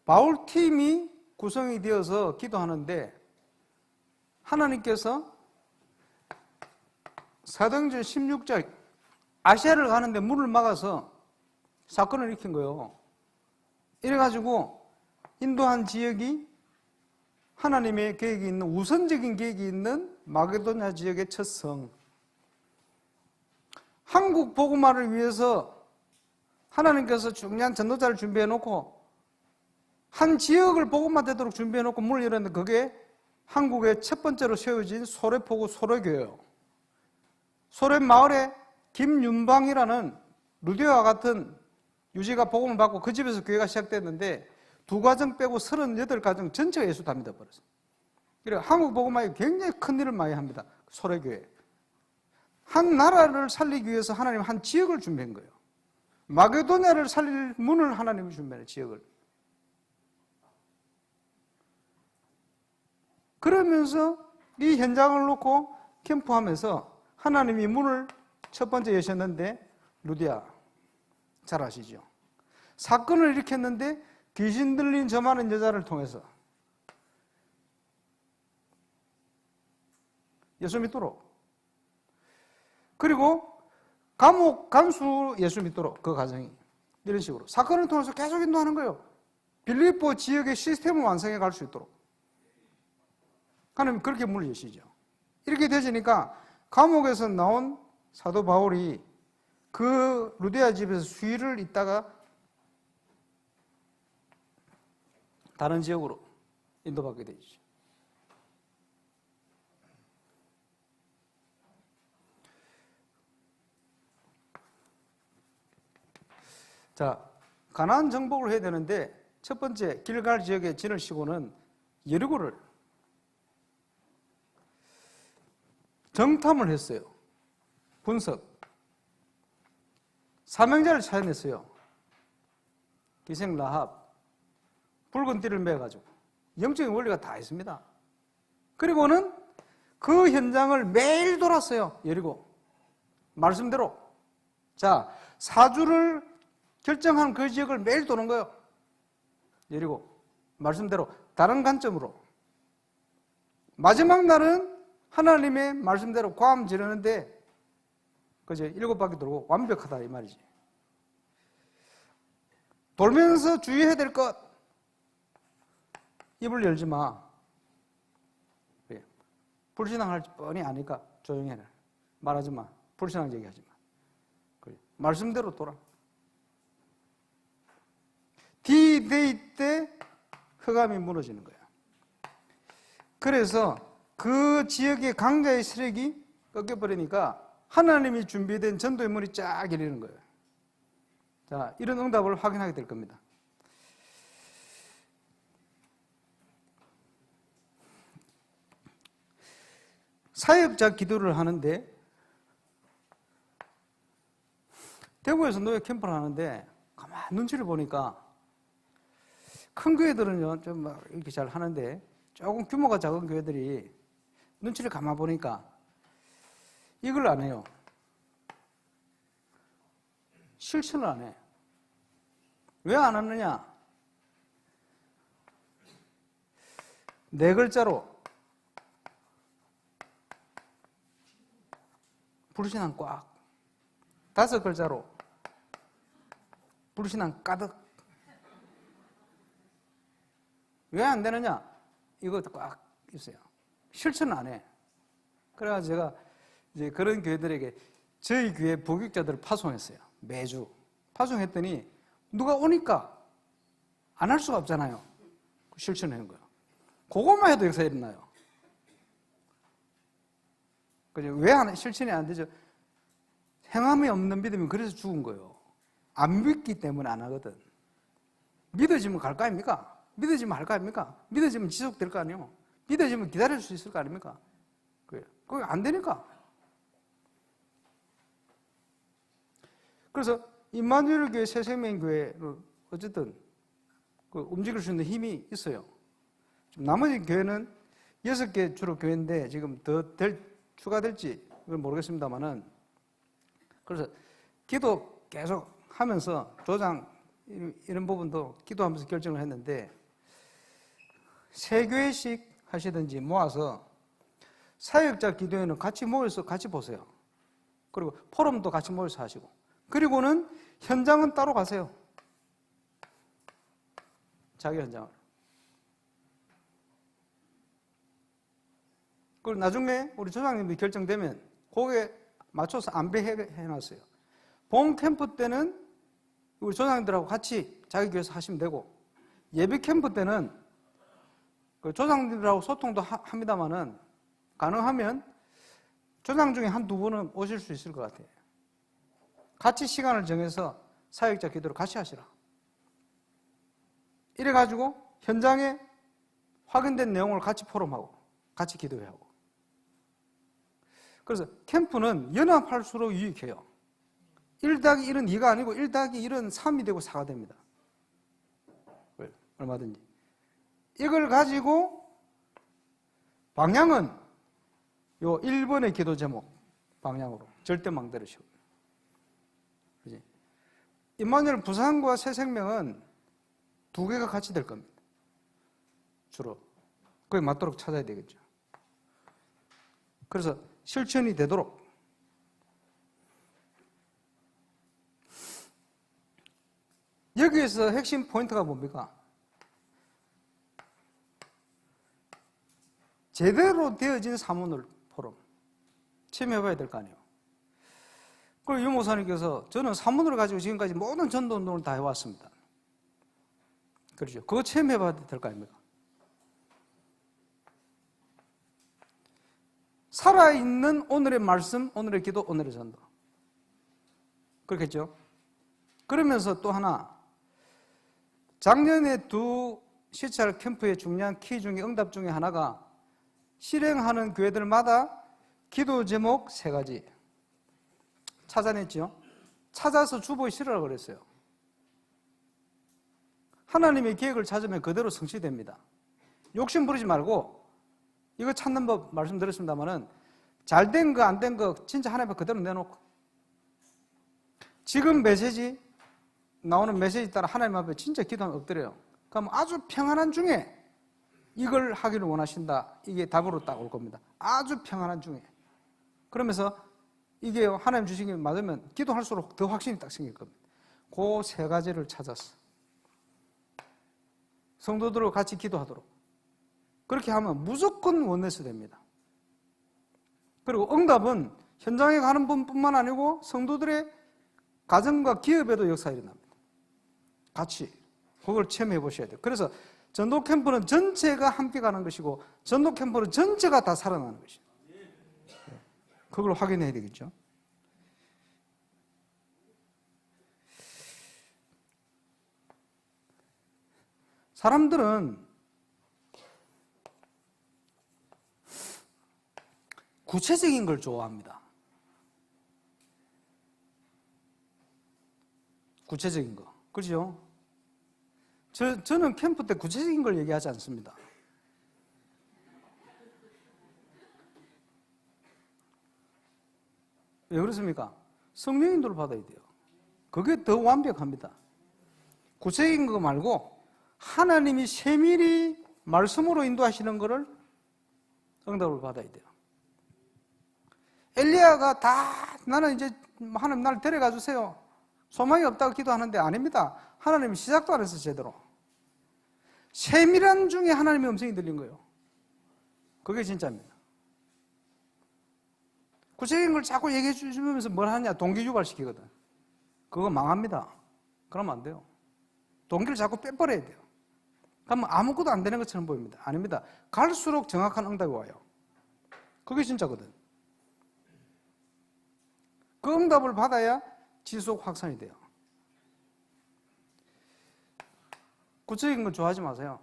바울 팀이 구성이 되어서 기도하는데 하나님께서 사도행전 16장 아시아를 가는데 문을 막아서 사건을 일으킨 거예요. 이래가지고 인도한 지역이 하나님의 계획이 있는, 우선적인 계획이 있는 마게도냐 지역의 첫 성. 한국 복음화를 위해서 하나님께서 중요한 전도자를 준비해 놓고 한 지역을 복음화되도록 준비해 놓고 문을 열었는데 그게 한국의 첫 번째로 세워진 소래포구 소래교회예요. 소래 마을에 김윤방이라는 루디와 같은 유지가 복음을 받고 그 집에서 교회가 시작됐는데 두 가정 빼고 38가정 전체가 예수 다 믿어버렸어요. 그래서 한국 복음화에 굉장히 큰 일을 많이 합니다. 소래교회. 한 나라를 살리기 위해서 하나님 한 지역을 준비한 거예요. 마게도냐를 살릴 문을 하나님이 준비해요. 지역을. 그러면서 이 현장을 놓고 캠프하면서 하나님이 문을 첫 번째 여셨는데 루디아 잘 아시죠? 사건을 일으켰는데 귀신 들린 저 많은 여자를 통해서 예수 믿도록, 그리고 감옥 간수 예수 믿도록, 그 가정이 이런 식으로 사건을 통해서 계속 인도하는 거예요. 빌립보 지역의 시스템을 완성해 갈 수 있도록 하나님 그렇게 문을 여시죠. 이렇게 되지니까 감옥에서 나온 사도 바울이 그 루디아 집에서 수일을 있다가 다른 지역으로 인도받게 되죠. 자, 가나안 정복을 해야 되는데 첫 번째 길갈 지역에 진을 치고는 여리고를 정탐을 했어요. 분석. 사명자를 찾아냈어요. 기생 라합. 붉은 띠를 매가지고. 영적인 원리가 다 있습니다. 그리고는 그 현장을 매일 돌았어요. 여리고. 말씀대로. 자, 사주를 결정한 그 지역을 매일 도는 거예요. 여리고. 말씀대로. 다른 관점으로. 마지막 날은 하나님의 말씀대로 괌 지르는데 그죠? 7바퀴 돌고 완벽하다 이 말이지. 돌면서 주의해야 될 것. 입을 열지 마. 그래. 불신앙할 뻔히 아니까 조용히 해라. 말하지 마. 불신앙 얘기하지 마. 그래. 말씀대로 돌아. D-Day 때 흑암이 무너지는 거야. 그래서 그 지역의 강자의 세력이 꺾여버리니까 하나님이 준비된 전도의 문이 쫙 열리는 거예요. 자, 이런 응답을 확인하게 될 겁니다. 사역자 기도를 하는데 대구에서 노예 캠프를 하는데 가만 눈치를 보니까 큰 교회들은요 좀 막 이렇게 잘 하는데 조금 규모가 작은 교회들이 눈치를 가만 보니까 이걸 안 해요. 실천을 안 해. 왜 안 하느냐? 네 글자로 불신앙 꽉. 5글자로 불신앙 가득. 왜 안 되느냐? 이것도 꽉 있어요. 실천을 안 해. 그래가지고 제가 이제 그런 교회들에게 저희 교회 복역자들을 파송했어요. 매주. 파송했더니 누가 오니까 안 할 수가 없잖아요. 실천하는 거예요. 그것만 해도 역사 일어나요. 왜 실천이 안 되죠? 행함이 없는 믿음이 그래서 죽은 거예요. 안 믿기 때문에 안 하거든. 믿어지면 갈 거 아닙니까? 믿어지면 할 거 아닙니까? 믿어지면 지속될 거 아니에요? 믿어지면 기다릴 수 있을 거 아닙니까? 그게 안 되니까. 그래서 임마누엘 교회, 새생명교회를 어쨌든 움직일 수 있는 힘이 있어요. 나머지 교회는 6개 주로 교회인데 지금 더 추가될지 모르겠습니다만은 그래서 기도 계속 하면서 조장 이런 부분도 기도하면서 결정을 했는데 3교회씩 하시든지 모아서 사역자 기도회는 같이 모여서 같이 보세요. 그리고 포럼도 같이 모여서 하시고, 그리고는 현장은 따로 가세요. 자기 현장을. 그리고 나중에 우리 조장님이 결정되면 거기에 맞춰서 안배해놨어요. 본 캠프 때는 우리 조장님들하고 같이 자기 교회에서 하시면 되고, 예비 캠프 때는 그 조장님들하고 소통도 합니다만은 가능하면 조장 중에 한두 분은 오실 수 있을 것 같아요. 같이 시간을 정해서 사역자 기도를 같이 하시라. 이래가지고 현장에 확인된 내용을 같이 포럼하고 같이 기도하고. 그래서 캠프는 연합할수록 유익해요. 1+1은 2가 아니고 1+1은 3이 되고 4가 됩니다. 얼마든지. 이걸 가지고 방향은 요 1번의 기도 제목 방향으로 절대 망설이시고. 그지? 임마누엘 부산과 새생명은 2개가 같이 될 겁니다. 주로. 그게 맞도록 찾아야 되겠죠. 그래서 실천이 되도록. 여기에서 핵심 포인트가 뭡니까? 제대로 되어진 사문을 포럼 참여해봐야 될 거 아니에요. 그리고 유 목사님께서 저는 사문을 가지고 지금까지 모든 전도 운동을 다 해왔습니다. 그렇죠. 그거 참여해봐야 될 거 아닙니까? 살아있는 오늘의 말씀, 오늘의 기도, 오늘의 전도. 그렇겠죠? 그러면서 또 하나, 작년에 2 시찰 캠프의 중요한 키 중에 응답 중에 하나가 실행하는 교회들마다 기도 제목 3가지 찾아냈죠. 찾아서 주보시라고 그랬어요. 하나님의 계획을 찾으면 그대로 성취됩니다. 욕심 부리지 말고 이거 찾는 법 말씀드렸습니다만은 잘 된 거 안 된 거 진짜 하나님 앞에 그대로 내놓고 지금 메시지 나오는 메시지 따라 하나님 앞에 진짜 기도하면 엎드려요. 그럼 아주 평안한 중에 이걸 하기를 원하신다. 이게 답으로 딱 올 겁니다. 아주 평안한 중에. 그러면서 이게 하나님 주신 게 맞으면 기도할수록 더 확신이 딱 생길 겁니다. 그 3가지를 찾았어. 성도들과 같이 기도하도록. 그렇게 하면 무조건 원내스 됩니다. 그리고 응답은 현장에 가는 분뿐만 아니고 성도들의 가정과 기업에도 역사가 일어납니다. 같이 그걸 체험해 보셔야 돼요. 그래서 전도 캠프는 전체가 함께 가는 것이고 전도 캠프는 전체가 다 살아나는 것이에요. 그걸 확인해야 되겠죠. 사람들은 구체적인 걸 좋아합니다. 구체적인 거. 그렇죠? 저는 캠프 때 구체적인 걸 얘기하지 않습니다. 왜 그렇습니까? 성령 인도를 받아야 돼요. 그게 더 완벽합니다. 구체적인 거 말고 하나님이 세밀히 말씀으로 인도하시는 것을 응답을 받아야 돼요. 엘리야가 다 나는 이제 하나님 날 데려가 주세요. 소망이 없다고 기도하는데 아닙니다. 하나님이 시작도 안 했어요. 제대로. 세밀한 중에 하나님의 음성이 들린 거예요. 그게 진짜입니다. 구체적인 걸 자꾸 얘기해 주시면서 뭘 하냐? 동기 유발시키거든. 그거 망합니다. 그러면 안 돼요. 동기를 자꾸 빼버려야 돼요. 그러면 아무것도 안 되는 것처럼 보입니다. 아닙니다. 갈수록 정확한 응답이 와요. 그게 진짜거든. 그 응답을 받아야 지속 확산이 돼요. 구체적인 거 좋아하지 마세요.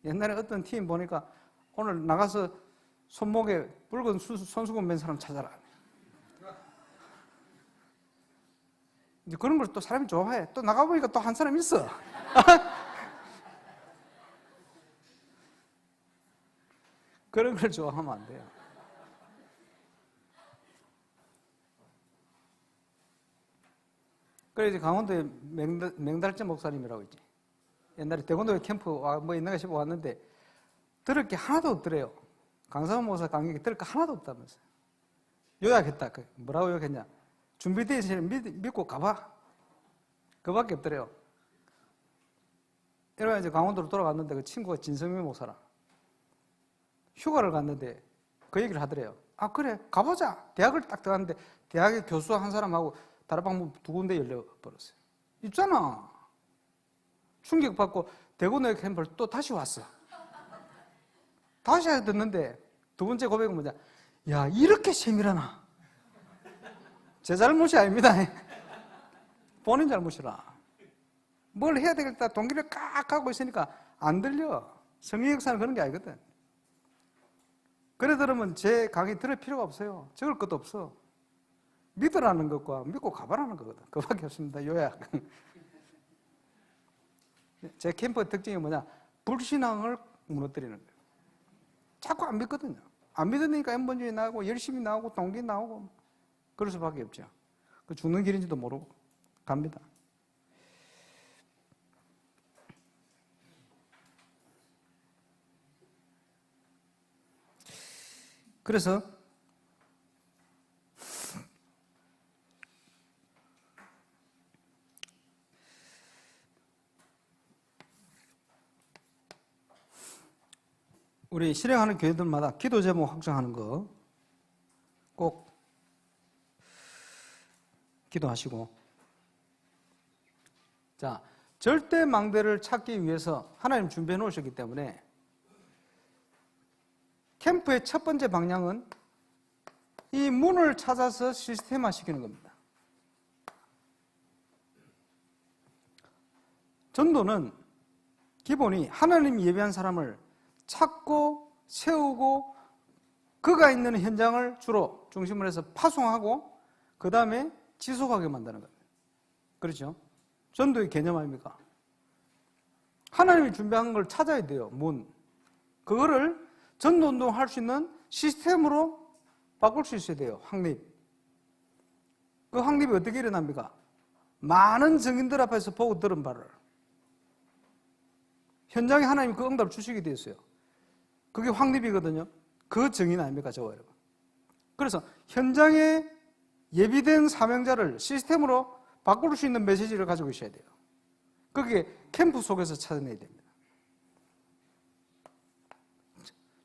옛날에 어떤 팀 보니까 오늘 나가서 손목에 붉은 손수건 맨 사람 찾아라. 이제 그런 걸 또 사람이 좋아해. 또 나가보니까 또 한 사람 있어. 그런 걸 좋아하면 안 돼요. 그래서 강원도에 맹달재 목사님이라고 있지. 옛날에 대건도에 캠프 뭐 있는가 싶어 왔는데 들을 게 하나도 없더래요. 강사원 목사 강의에 들을 게 하나도 없다면서요. 요약했다. 뭐라고 요약했냐. 준비되어 있으면 믿고 가봐. 그밖에 없더래요. 이러면 이제 강원도로 돌아갔는데 그 친구가 진성민 목사라. 휴가를 갔는데 그 얘기를 하더래요. 아, 그래, 가보자. 대학을 딱 들어갔는데 대학의 교수 한 사람하고 다락방 두 군데 열려버렸어요. 있잖아. 충격받고 대구내 캠프를 또 다시 왔어. 다시 듣는데 두 번째 고백은 뭐냐. 야, 이렇게 세밀하나? 제 잘못이 아닙니다. 본인 잘못이라. 뭘 해야 되겠다. 동기를 깍 하고 있으니까 안 들려. 성령 역사는 그런 게 아니거든. 그래 들으면 제 강의 들을 필요가 없어요. 적을 것도 없어. 믿으라는 것과 믿고 가봐라는 거거든. 그밖에 없습니다. 요약. 제 캠프 특징이 뭐냐. 불신앙을 무너뜨리는 거예요. 자꾸 안 믿거든요. 안 믿으니까 엠번주의 나오고 열심히 나오고 동기 나오고 그럴 수밖에 없죠. 그 죽는 길인지도 모르고 갑니다. 그래서 우리 실행하는 교회들마다 기도 제목 확정하는 거 꼭 기도하시고, 자, 절대 망대를 찾기 위해서 하나님 준비해 놓으셨기 때문에 캠프의 첫 번째 방향은 이 문을 찾아서 시스템화 시키는 겁니다. 전도는 기본이 하나님이 예비한 사람을 찾고 세우고 그가 있는 현장을 주로 중심으로 해서 파송하고 그 다음에 지속하게 만드는 겁니다. 그렇죠? 전도의 개념 아닙니까? 하나님이 준비한 걸 찾아야 돼요. 문. 그거를 전도운동 할 수 있는 시스템으로 바꿀 수 있어야 돼요. 확립. 그 확립이 어떻게 일어납니까? 많은 증인들 앞에서 보고 들은 바를 현장에 하나님이 그 응답을 주시게 되었어요. 그게 확립이거든요. 그 증인 아닙니까, 저거 여러분. 그래서 현장에 예비된 사명자를 시스템으로 바꿀 수 있는 메시지를 가지고 있어야 돼요. 그게 캠프 속에서 찾아내야 됩니다.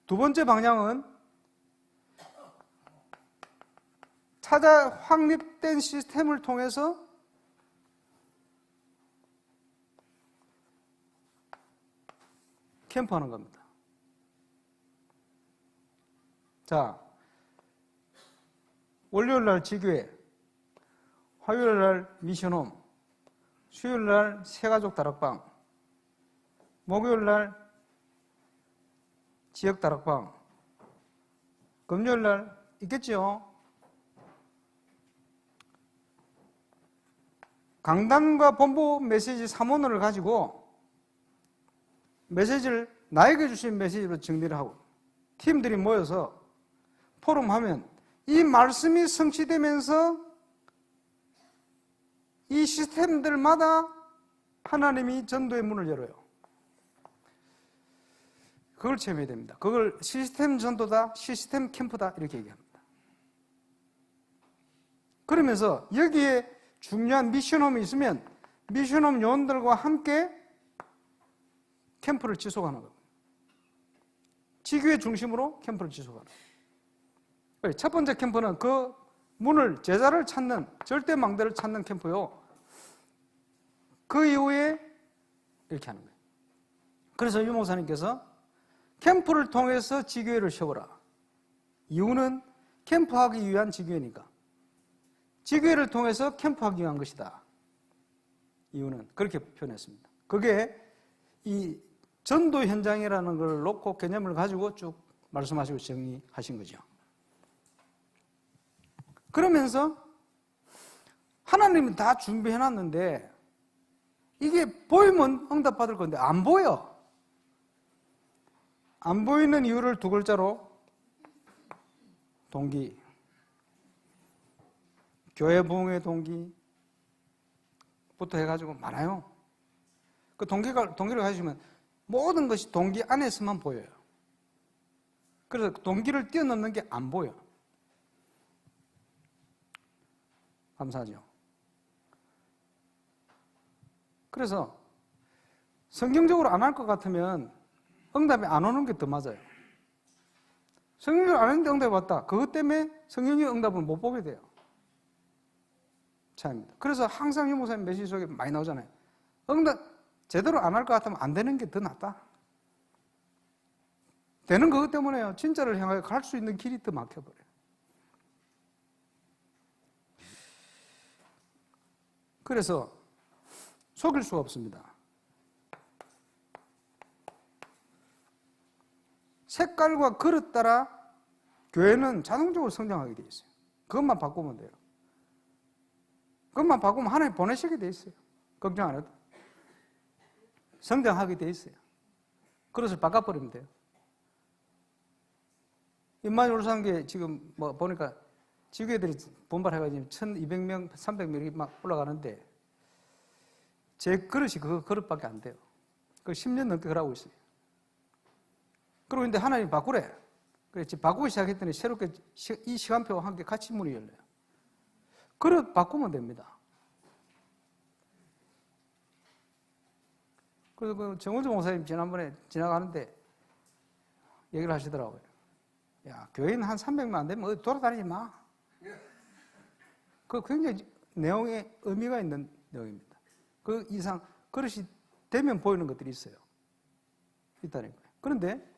두 번째 방향은 찾아 확립된 시스템을 통해서 캠프하는 겁니다. 자, 월요일날 지교회, 화요일날 미션홈, 수요일날 새가족 다락방, 목요일날 지역 다락방, 금요일날 있겠죠? 강단과 본부 메시지 3원을 가지고 메시지를 나에게 주신 메시지로 정리를 하고 팀들이 모여서 포럼하면 이 말씀이 성취되면서 이 시스템들마다 하나님이 전도의 문을 열어요. 그걸 체험해야 됩니다. 그걸 시스템 전도다, 시스템 캠프다 이렇게 얘기합니다. 그러면서 여기에 중요한 미션홈이 있으면 미션홈 요원들과 함께 캠프를 지속하는 겁니다. 지교회 중심으로 캠프를 지속하는 겁니다. 첫 번째 캠프는 그 문을, 제자를 찾는, 절대 망대를 찾는 캠프요. 그 이후에 이렇게 하는 거예요. 그래서 유 목사님께서 캠프를 통해서 지교회를 세워라. 이유는 캠프하기 위한 지교회니까. 지교회를 통해서 캠프하기 위한 것이다. 이유는 그렇게 표현했습니다. 그게 이 전도 현장이라는 걸 놓고 개념을 가지고 쭉 말씀하시고 정리하신 거죠. 그러면서 하나님은 다 준비해놨는데 이게 보이면 응답받을 건데 안 보여. 안 보이는 이유를 두 글자로 동기, 교회 부흥의 동기, 부터 해가지고 많아요. 그 동기를 가지시면 모든 것이 동기 안에서만 보여요. 그래서 동기를 뛰어넘는 게 안 보여. 감사하죠. 그래서 성경적으로 안 할 것 같으면 응답이 안 오는 게 더 맞아요. 성경적으로 안 했는데 응답이 왔다. 그것 때문에 성경의 응답을 못 보게 돼요. 차입니다. 그래서 항상 유목사님 메시지 속에 많이 나오잖아요. 응답 제대로 안 할 것 같으면 안 되는 게 더 낫다. 되는 그것 때문에요. 진짜를 향하여 갈 수 있는 길이 더 막혀버려요. 그래서 속일 수가 없습니다. 색깔과 그릇 따라 교회는 자동적으로 성장하게 돼 있어요. 그것만 바꾸면 돼요. 그것만 바꾸면 하나님 보내시게 돼 있어요. 걱정 안 해도. 성장하게 돼 있어요. 그릇을 바꿔버리면 돼요. 임마누엘 울산교회 지금 뭐 보니까 지교회들이 분발해가지고 1200명, 300명이 막 올라가는데 제 그릇이 그 그릇밖에 안 돼요. 그 10년 넘게 그러고 있어요. 그리고 이제 하나님 바꾸래. 그래서 바꾸기 시작했더니 새롭게 이 시간표와 함께 같이 문이 열려요. 그릇 바꾸면 됩니다. 그래서 그 정우주 목사님 지난번에 지나가는데 얘기를 하시더라고요. 야, 교인 한 300만 안 되면 어디 돌아다니지 마. 그 굉장히 내용에 의미가 있는 내용입니다. 그 이상 그릇이 되면 보이는 것들이 있어요. 있다는 거예요. 그런데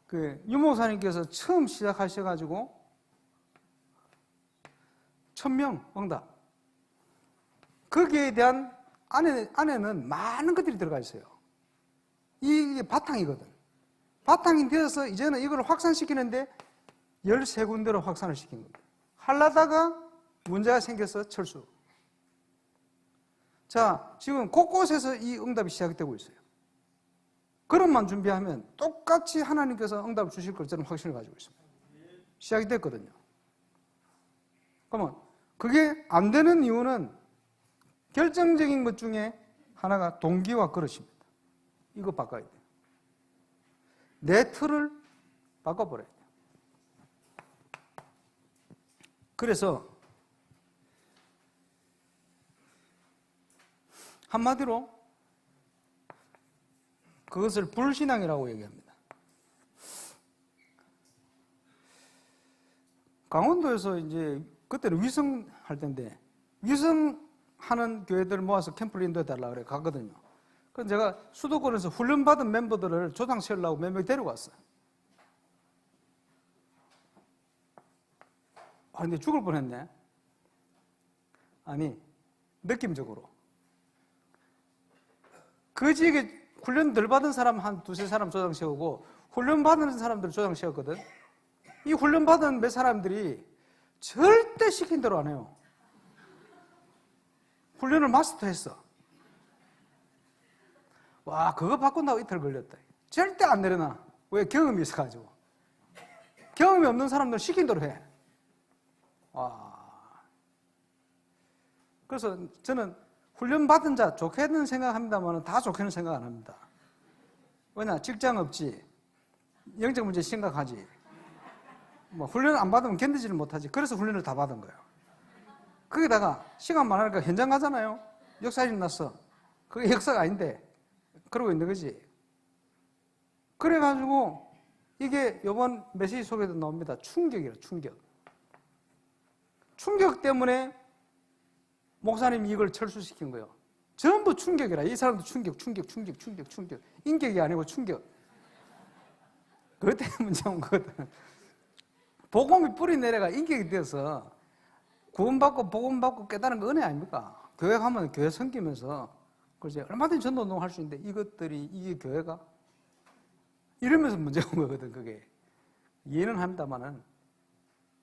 그 유목사님께서 처음 시작하셔가지고 1000명 응답. 거기에 대한 안에는 많은 것들이 들어가 있어요. 이게 바탕이거든. 바탕이 되어서 이제는 이걸 확산시키는데 13군데로 확산을 시킨 겁니다. 하려다가 문제가 생겨서 철수. 자, 지금 곳곳에서 이 응답이 시작되고 있어요. 그릇만 준비하면 똑같이 하나님께서 응답을 주실 걸 저는 확신을 가지고 있습니다. 시작이 됐거든요. 그러면 그게 안 되는 이유는 결정적인 것 중에 하나가 동기와 그릇입니다. 이거 바꿔야 돼요. 내 틀을 바꿔버려야 돼요. 그래서 한마디로 그것을 불신앙이라고 얘기합니다. 강원도에서 이제 그때는 위성할 때인데 위성하는 교회들을 모아서 캠프를 인도해 달라고 그래 갔거든요. 그래서 제가 수도권에서 훈련받은 멤버들을 조당 세우려고 몇 명 데려갔어요. 아, 근데 죽을 뻔했네. 아니, 느낌적으로. 그 지역에 훈련 덜 받은 사람 한 두세 사람 조당 세우고 훈련 받은 사람들 조당 세웠거든. 이 훈련 받은 몇 사람들이 절대 시킨 대로 안 해요. 훈련을 마스터했어. 와, 그거 바꾼다고 이틀 걸렸다. 절대 안 내려놔. 왜? 경험이 있어가지고. 경험이 없는 사람들은 시킨 대로 해. 와. 그래서 저는 훈련받은 자 좋게는 생각합니다만 다 좋게는 생각 안 합니다. 왜냐? 직장 없지. 영적 문제 심각하지. 뭐 훈련 안 받으면 견디지를 못하지. 그래서 훈련을 다 받은 거예요. 거기다가 시간 많으니까 현장 가잖아요. 역사일 났어. 그게 역사가 아닌데 그러고 있는 거지. 그래가지고 이게 이번 메시지 속에도 나옵니다. 충격이라 충격. 충격 때문에 목사님이 이걸 철수시킨 거예요. 전부 충격이라. 이 사람도 충격. 인격이 아니고 충격. 그것 때문에 문제 온 거거든. 복음이 뿌리 내려가 인격이 되어서 구원받고 복음받고 깨달은 거 은혜 아닙니까? 교회 가면 교회 섬기면서 그렇지 얼마든지 전도운동 할 수 있는데 이것들이 이게 교회가? 이러면서 문제 온 거거든. 그게. 이해는 합니다만은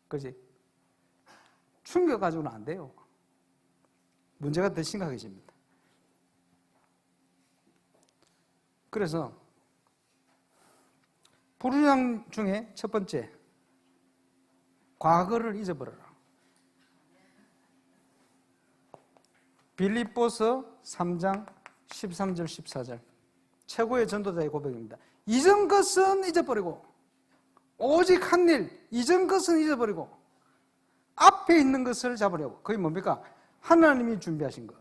그렇지 충격 가지고는 안 돼요. 문제가 더 심각해집니다. 그래서 불신앙 중에 첫 번째, 과거를 잊어버려라. 빌립보서 3장 13절 14절 최고의 전도자의 고백입니다. 이전 것은 잊어버리고 오직 한 일, 이전 것은 잊어버리고 앞에 있는 것을 잡으려고. 그게 뭡니까? 하나님이 준비하신 것.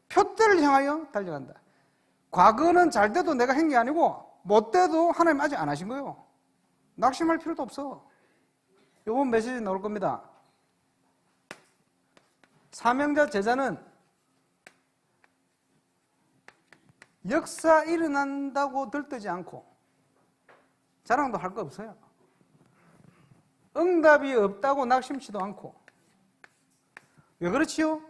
표대를 향하여 달려간다. 과거는 잘 돼도 내가 한 게 아니고 못 돼도 하나님 아직 안 하신 거예요. 낙심할 필요도 없어. 이번 메시지 나올 겁니다. 사명자 제자는 역사 일어난다고 들뜨지 않고 자랑도 할 거 없어요. 응답이 없다고 낙심치도 않고. 왜 그렇지요?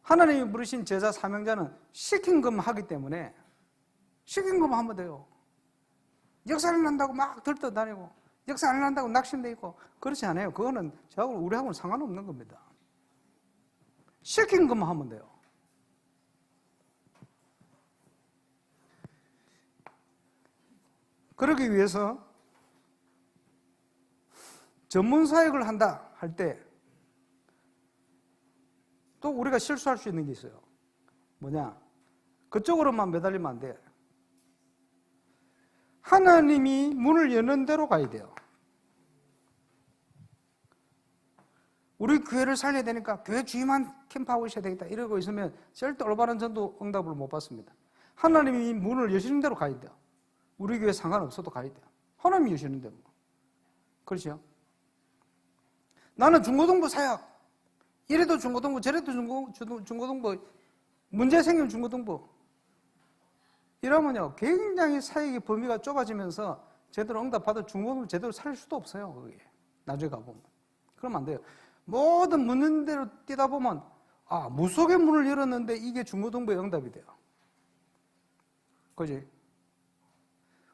하나님이 부르신 제자 사명자는 시킨 것만 하기 때문에 시킨 것만 하면 돼요. 역사 일어난다고 막 들떠다니고 역사 안 일어난다고 낙심돼 있고 그렇지 않아요. 그거는 저하고 우리하고는 상관없는 겁니다. 시킨 것만 하면 돼요. 그러기 위해서 전문 사역을 한다 할 때 또 우리가 실수할 수 있는 게 있어요. 뭐냐? 그쪽으로만 매달리면 안 돼. 하나님이 문을 여는 대로 가야 돼요. 우리 교회를 살려야 되니까 교회 주위만 캠프하고 있어야 되겠다 이러고 있으면 절대 올바른 전도 응답을 못 받습니다. 하나님이 문을 여시는 대로 가야 돼요. 우리 교회 상관없어도 가야 돼요. 하나님이 여시는 대로. 그렇죠? 나는 중고등부 사역. 이래도 중고등부, 저래도 중고등부, 문제 생기면 중고등부. 이러면요, 굉장히 사역의 범위가 좁아지면서 제대로 응답받아 중고등부 제대로 살릴 수도 없어요, 그게. 나중에 가보면. 그러면 안 돼요. 모든 묻는 대로 뛰다 보면, 아, 무속의 문을 열었는데 이게 중고등부의 응답이 돼요. 그지?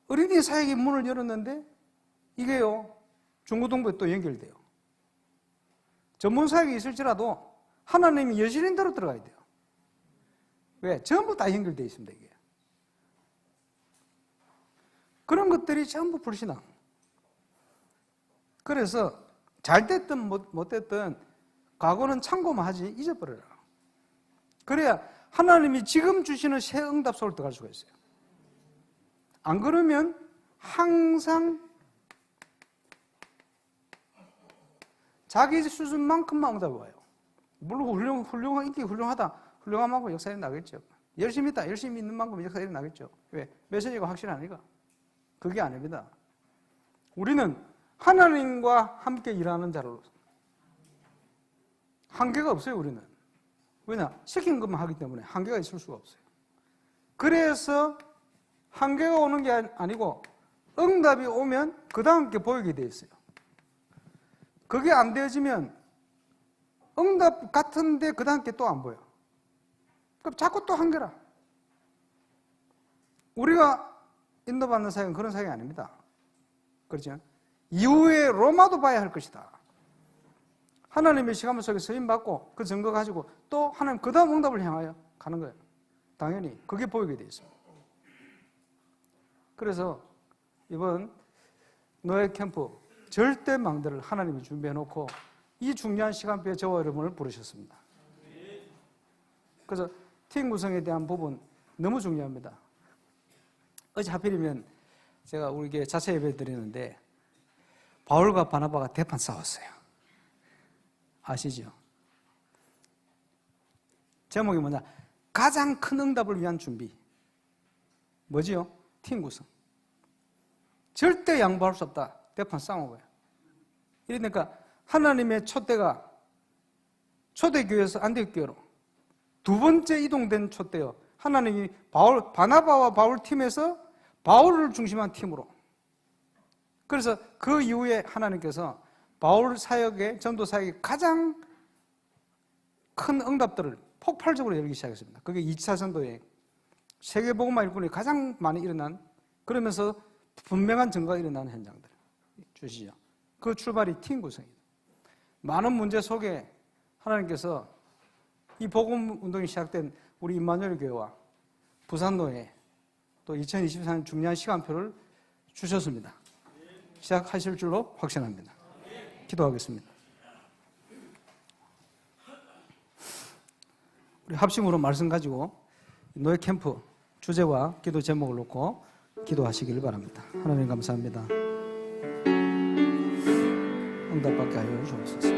어린이 사역의 문을 열었는데 이게요, 중고등부에 또 연결돼요. 전문 사역이 있을지라도 하나님이 여시는 대로 들어가야 돼요. 왜? 전부 다 연결되어 있습니다, 이게. 그런 것들이 전부 불신앙. 그래서 잘 됐든 못 됐든 과거는 참고만 하지 잊어버려라. 그래야 하나님이 지금 주시는 새 응답 속으로 들어갈 수가 있어요. 안 그러면 항상 자기 수준만큼만 응답이 와요. 물론 인기 훌륭한 만큼 역사에 나겠죠. 열심히 있다, 열심히 있는 만큼 역사에 나겠죠. 왜? 메시지가 확실하니까. 그게 아닙니다. 우리는 하나님과 함께 일하는 자로서 한계가 없어요, 우리는. 왜냐? 시킨 것만 하기 때문에 한계가 있을 수가 없어요. 그래서 한계가 오는 게 아니고 응답이 오면 그 다음 게 보이게 돼 있어요. 그게 안 되어지면 응답 같은데 그 다음 게 또 안 보여. 그럼 자꾸 또 한계라. 우리가 인도받는 사역은 그런 사역이 아닙니다. 그렇죠? 이후에 로마도 봐야 할 것이다. 하나님의 시간 속에 서임받고 그 증거 가지고 또 하나님 그 다음 응답을 향하여 가는 거예요. 당연히 그게 보이게 돼 있습니다. 그래서 이번 노예 캠프 절대 망대를 하나님이 준비해 놓고 이 중요한 시간표에 저와 여러분을 부르셨습니다. 그래서 팀 구성에 대한 부분 너무 중요합니다. 어제 하필이면 제가 우리에게 자체 예배 드리는데 바울과 바나바가 대판 싸웠어요. 아시죠? 제목이 뭐냐? 가장 큰 응답을 위한 준비. 뭐지요? 팀 구성. 절대 양보할 수 없다. 대판 싸운 거예요. 이러니까 하나님의 촛대가 초대교회에서 안디옥교회로 두 번째 이동된 촛대요. 하나님이 바나바와 바울 팀에서 바울을 중심한 팀으로. 그래서 그 이후에 하나님께서 바울 사역의 전도 사역의 가장 큰 응답들을 폭발적으로 열기 시작했습니다. 그게 2차 전도여행. 세계복음화 일꾼이 가장 많이 일어난, 그러면서 분명한 증거가 일어나는 현장들 주시죠. 그 출발이 팀 구성입니다. 많은 문제 속에 하나님께서 이 복음 운동이 시작된 우리 임마누엘 교회와 부산노회 또 2024년 중요한 시간표를 주셨습니다. 시작하실 줄로 확신합니다. 기도하겠습니다. 우리 합심으로 말씀 가지고 노예 캠프 주제와 기도 제목을 놓고 기도하시길 바랍니다. 하나님 감사합니다. 응답받게 하여 주옵소서.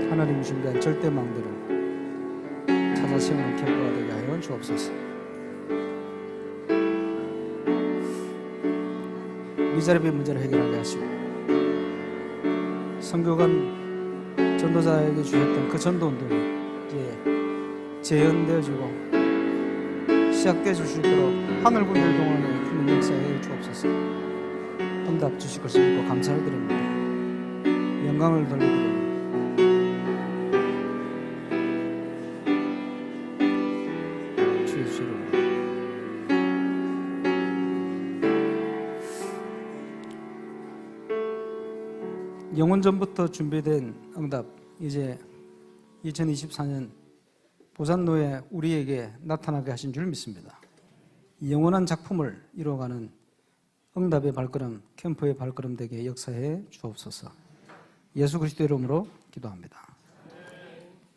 하나님 준비한 절대망대를 찾아 세우는 캠프가 되게 하여 주옵소서. 미자립의 문제를 해결하게 하시고 선교관 전도자에게 주셨던 그 전도운동이 이제 재현되어지고 시작되어 주실 도록 하늘과 열동안에 큰 역사에 주옵소서. 응답 주실 것을 믿고 감사를 드립니다. 영광을 돌려드립니다. 주 예수 이름으로. 영원전부터 준비된 응답, 이제 2024년 보산노에 우리에게 나타나게 하신 줄 믿습니다. 영원한 작품을 이루어가는 응답의 발걸음, 캠프의 발걸음 되게 역사해 주옵소서. 예수 그리스도 이름으로 기도합니다.